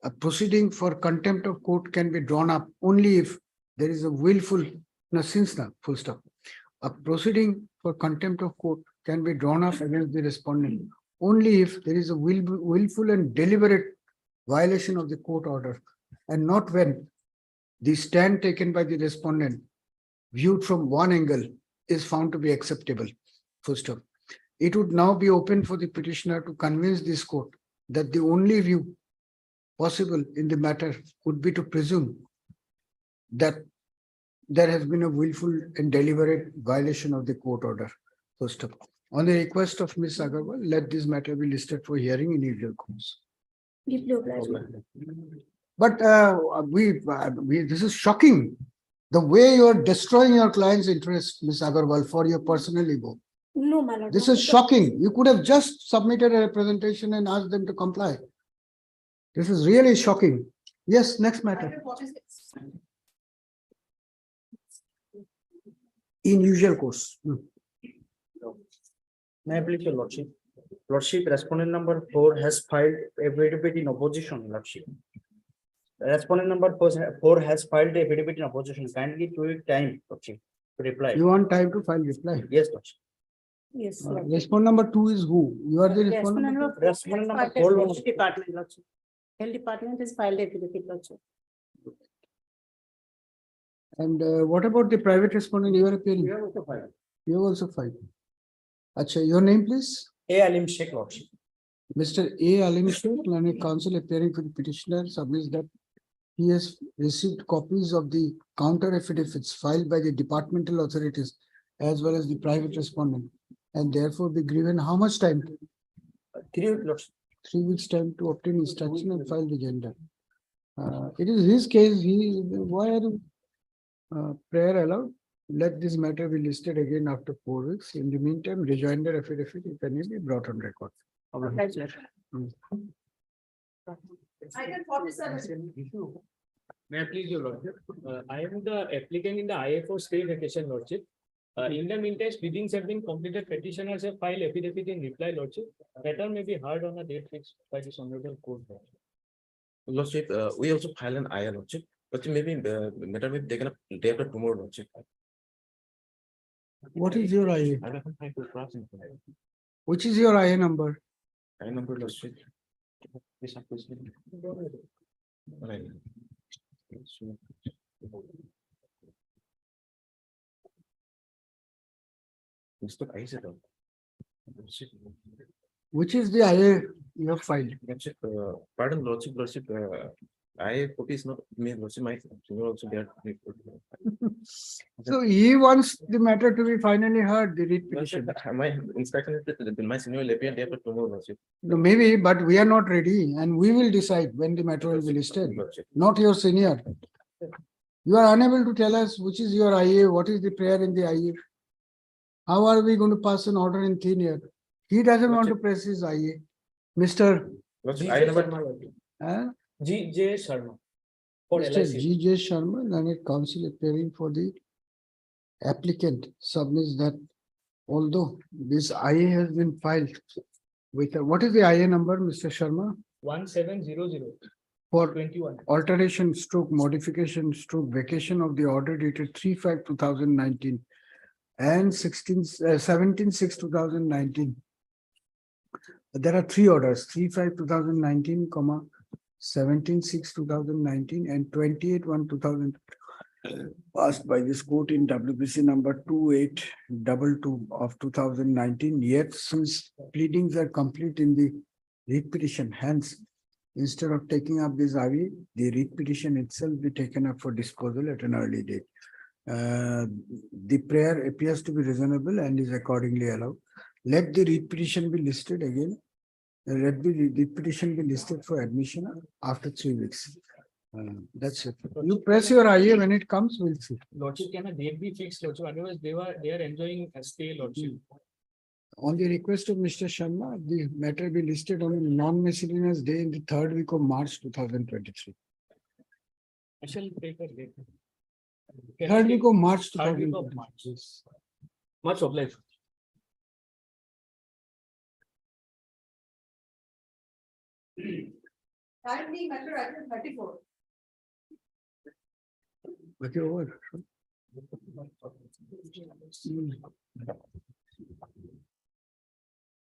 a proceeding for contempt of court can be drawn up only if there is a willful, full stop. A proceeding for contempt of court can be drawn up against the respondent only if there is a willful and deliberate violation of the court order, and not when the stand taken by the respondent viewed from one angle is found to be acceptable. Full stop. It would now be open for the petitioner to convince this court that the only view possible in the matter would be to presume that there has been a willful and deliberate violation of the court order. Full stop. On the request of Ms. Agarwal, let this matter be listed for hearing in usual course. Deeply obliged. But this is shocking. The way you are destroying your client's interest, Ms. Agarwal, for your personal ego. No, my lord. This is shocking. You could have just submitted a representation and asked them to comply. This is really shocking. Yes, next matter. In usual course. May I please your lordship? Lordship, respondent number 4 has filed affidavit in opposition, lordship. Respondent number 4 has filed the affidavit in opposition. Kindly 2 week time, lordship, to reply. You want time to file reply? Yes, lordship. Yes. Respondent number 2 is who? You are the respondent. Respondent number 4, Health department, lordship. Health department has filed affidavit, lordship. And what about the private respondent you are appearing? You have also filed. You have also filed. Acha, your name please? A. Alim Sheikh, lordship. Mr. A. Alim Sheikh, learned counsel appearing for the petitioner, submits that he has received copies of the counter affidavits filed by the departmental authorities as well as the private respondent, and therefore be given how much time? 3 weeks, lordship. 3 weeks time to obtain instruction and file the agenda. It is his case. Why are you prayer allowed? Let this matter be listed again after 4 weeks. In the meantime, rejoinder affidavit, if any, be brought on record. Item 47. May I please your lordship? I am the applicant in the IA4 stay vacation, lordship. In the meantime, pleadings have been completed. Petitioners have filed affidavit in reply, lordship. Matter may be heard on a date fixed by this honorable court. Lordship, we also file an IA, Lordship, but maybe matter may be taken up day after tomorrow, Lordship. What is your IA? I don't find the cross in Which is your IA number? I number, Lordship. Yes, I'm listening. Right. Mr. Aizato. Which is the IA you have filed? Pardon, Lordship, IA copy is not me, Lordship, my also there. So he wants the matter to be finally heard, the writ petition. My inspection is that my senior will appear day after tomorrow, Lordship. No, maybe, but we are not ready and we will decide when the matter will be listed, not your senior. You are unable to tell us which is your IA, what is the prayer in the IA. How are we going to pass an order in thin air? He doesn't want to press his IA. Mr. G.J. Sharma. For Mr. LIC. G.J. Sharma, learned counsel appearing for the applicant, submits that although this IA has been filed with, what is the IA number, Mr. Sharma? 1700 For 21. alteration stroke modification stroke vacation of the order dated 3/5/2019 and 17/6/2019. There are 3 orders, 3/5/2019, 17/6/2019 and 28/1/2000 passed by this court in WPC number 2822 of 2019. Yet since pleadings are complete in the writ petition, hence instead of taking up this IA, the writ petition itself be taken up for disposal at an early date. The prayer appears to be reasonable and is accordingly allowed. Let the writ petition be listed again. Let the writ petition be listed for admission after 3 weeks. That's it. You press your IA when it comes, we'll see. Lordship, can a date be fixed, Lordship? Otherwise, they are enjoying a stay, Lordship. On the request of Mr. Sharma, the matter be listed on a non-miscellaneous day in the 3rd week of March 2023. I shall take a date. 3rd week of March 3rd week of 2023. March. Yes. Much obliged. Timely matter item 34. Okay, over.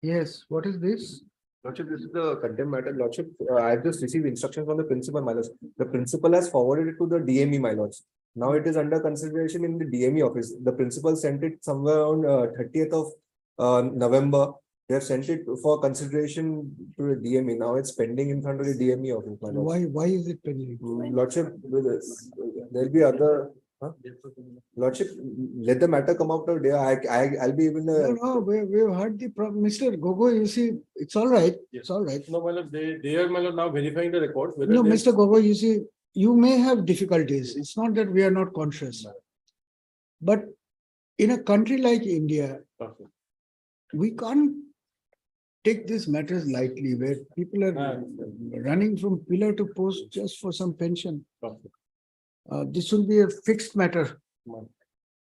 Yes, what is this? Lordship, this is the contempt matter. Lordship, I have just received instructions from the principal, my lords. The principal has forwarded it to the DME, my lords. Now it is under consideration in the DME office. The principal sent it somewhere around 30th of November. They have sent it for consideration to the DME. Now it's pending in front of the DME office, my lords. Why is it pending? Lordship, there'll be other. Lordship, let the matter come out of there. I'll be even. No, we've heard the problem. Mr. Gogoi, you see, it's all right. It's all right. No, my lord, they are, my lord, now verifying the records. No, Mr. Gogoi, you see, you may have difficulties. It's not that we are not conscious. But in a country like India, we can't take these matters lightly, where people are running from pillar to post just for some pension. This will be a fixed matter.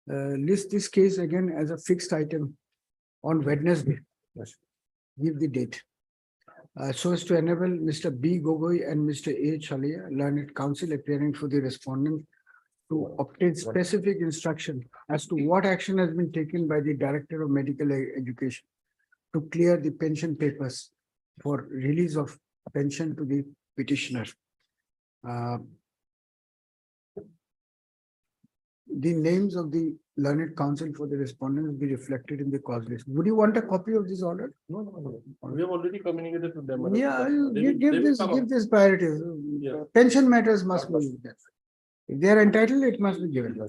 List this case again as a fixed item on Wednesday. Give the date. So as to enable Mr. B. Gogoi and Mr. A. Chalia, learned counsel appearing for the respondent, to obtain specific instruction as to what action has been taken by the Director of Medical Education to clear the pension papers for release of pension to the petitioner. The names of the learned counsel for the respondent will be reflected in the cause list. Would you want a copy of this order? No. We have already communicated to them. Yeah, give this priority. Pension matters must be there. If they are entitled, it must be given.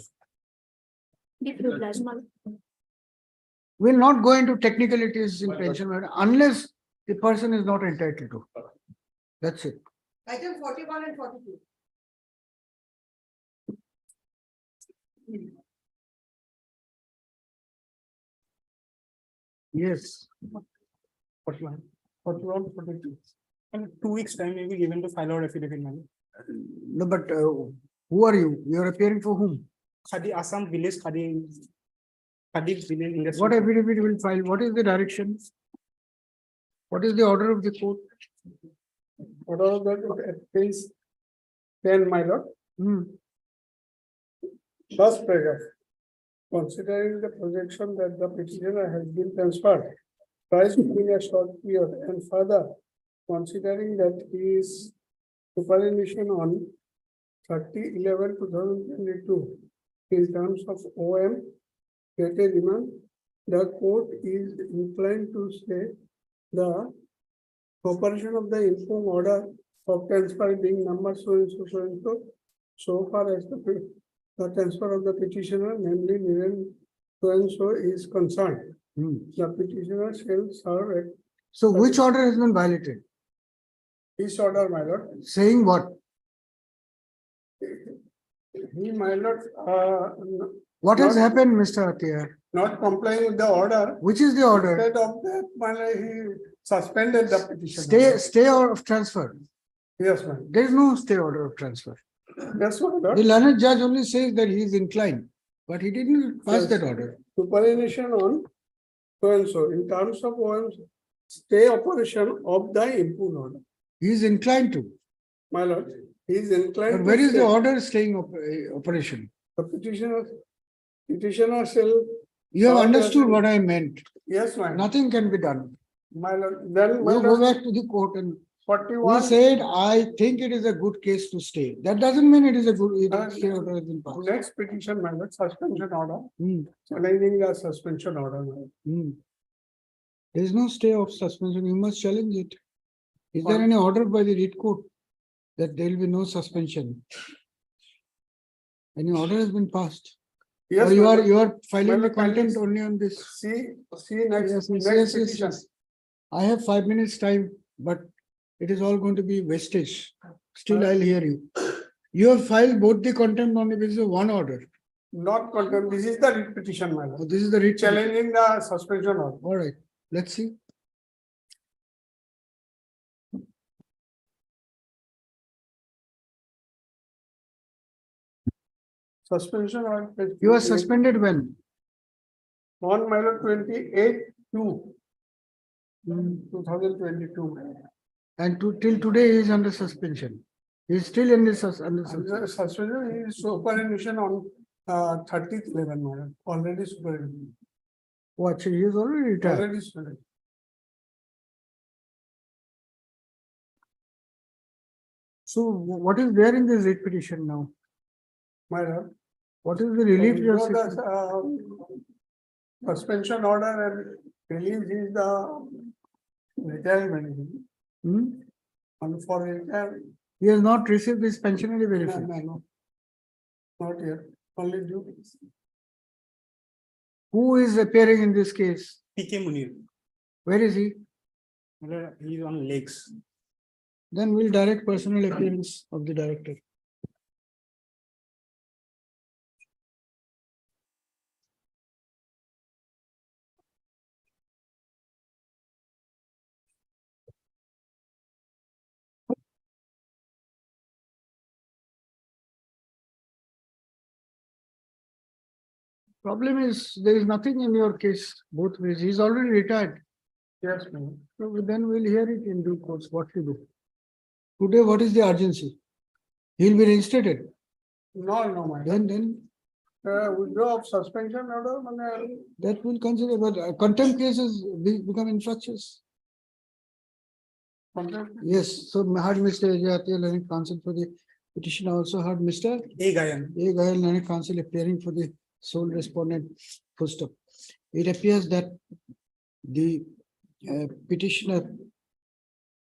We'll not go into technicalities in pension matter unless the person is not entitled to. That's it. Item 41 and 42. Yes. 41, 42. And 2 weeks time may be given to file out affidavit. No, but who are you? You are appearing for whom? Khadi Assam village, Khadi village industry. What affidavit will file? What is the direction? What is the order of the court? Order of the case 10, my lord. First paragraph. Considering the projection that the petitioner has been transferred twice within a short period, and further considering that he is superannuation on 30/11/2022 in terms of OM created demand, the court is inclined to say the operation of the informed order of transfer being number so and so, so far as the transfer of the petitioner, namely so and so is concerned. The petitioner shall serve it. So which order has been violated? This order, my lord. Saying what? He, my lord, What has happened, Mr. Atia? not complying with the order. Which is the order? Instead of that, my lord, he suspended the petition. Stay order of transfer. Yes, ma'am. There is no stay order of transfer. That's what, lord. The learned judge only says that he is inclined, but he didn't pass that order. Superannuation on so and so in terms of OM stay operation of the improved order. He is inclined to. My lord, he is inclined. But where to is the stay. order staying operation? The petitioner shall. You have understood what I meant. Yes, ma'am. Nothing can be done. My lord, then my You go lord, back to the court and 41. he said, I think it is a good case to stay. That doesn't mean it is a good stay order has been passed. Next petition, my lord, suspension order. Challenging the suspension order. my lord. There is no stay of suspension. You must challenge it. Is there any order by the writ court that there will be no suspension? Any order has been passed? Yes, Or you my are lord. filing My the lord, kindly content only on this? See next, Yes, next yes, petition. yes. I have 5 minutes time, but it is all going to be wastage. Still, I'll hear you. You have filed both the contempt on the basis of one order. Not contempt. This is the writ petition, my lord. Oh, this is the writ. Challenging the suspension order. All right, let's see. Suspension order. You are suspended when? On my lord 28/2/2022. And till today he is under suspension. He is still in this under suspension. Suspension is superannuation on 30/11, my lord. Already superannuation. What? He is already retired. Already superannuation. So what is there in this writ petition now? My lord. What is the relief you are So seeking? the suspension order and release is the retirement. Hmm? And for retirement. He has not received this pensionary benefit. No. Not yet, only due. Who is appearing in this case? PK Munir. Where is he? He's on legs. Then we'll direct personal appearance of the director. Problem is, there is nothing in your case both ways. He's already retired. Yes, ma'am. So then we'll hear it in due course, what to do. Today, what is the urgency? He'll be reinstated. No, my lord. Then Withdraw of suspension order, that will consider, but contempt cases become infractious. Yes, so I heard Mr. Ajay, learned counsel for the petitioner, also heard Mr. A Gayan. Learned counsel appearing for the sole respondent. Full stop. It appears that the petitioner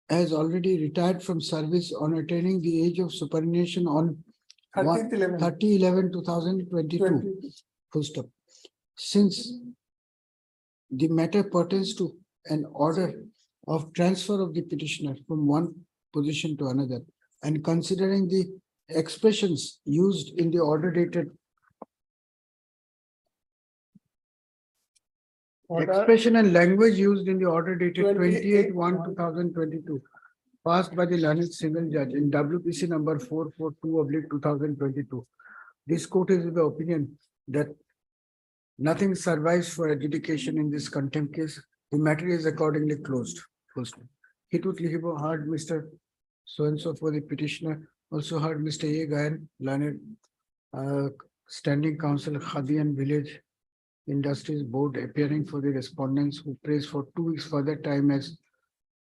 has already retired from service on attaining the age of superannuation on 30/11/2022. Full stop. Since the matter pertains to an order of transfer of the petitioner from one position to another, and considering the expressions used in the order dated expression and language used in the order dated 28/1/2022, passed by the learned single judge in WPC number 442/2022. This court is of the opinion that nothing survives for adjudication in this contempt case. The matter is accordingly closed. Hitut Lihibo heard Mr. So-and-so for the petitioner, also heard Mr. A. Gayan, learned standing counsel, Khadian Village Industries Board, appearing for the respondents, who prays for 2 weeks further time as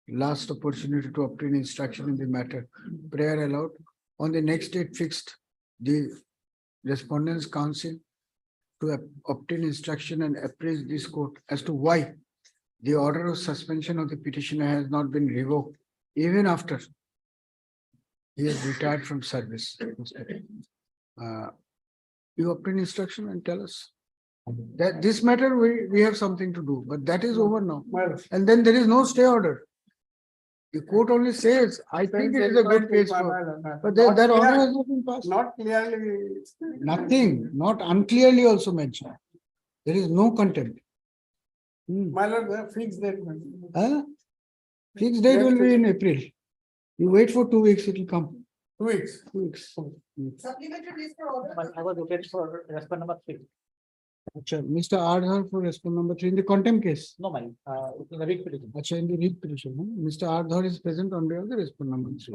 last opportunity to obtain instruction in the matter. Prayer allowed. On the next date fixed, the respondents counsel to obtain instruction and appraise this court as to why the order of suspension of the petitioner has not been revoked even after he has retired from service. You obtain instruction and tell us that this matter we have something to do, but that is over now. And then there is no stay order. The court only says, I think it is a good case for, but that order has not been passed. Not clearly. Nothing, not unclearly also mentioned. There is no contempt. My lord, fixed date. Fixed date will be in April. You wait for 2 weeks, it will come. 2 weeks. 2 weeks. Supplementary list for order. I was looking for response number 3. Mr. Ardhar for response number 3 in the contempt case. No, man, it's in the writ petition. In the writ petition. Mr. Ardhar is present on behalf of the response number 3.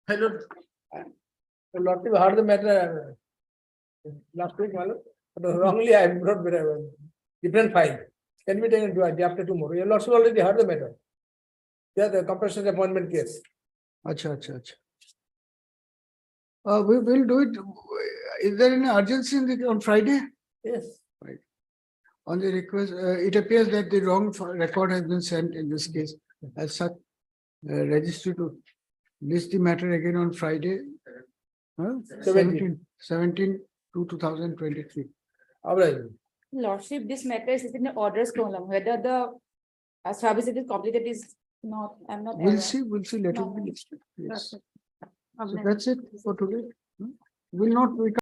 Hello. Lord, you heard the matter last week, my lord. But wrongly I brought different file. Can be taken to day after tomorrow. Your lordship already heard the matter. Yeah, the compulsory appointment case. Acha. We will do it. Is there any urgency on Friday? Yes. Right. On the request, it appears that the wrong record has been sent in this case. As such, registry to list the matter again on Friday, 17/2/2023. All right. Lordship, this matter is in the orders column. Whether the service is completed is not, I'm not. We'll see, let it be listed. Yes. So that's it for today. We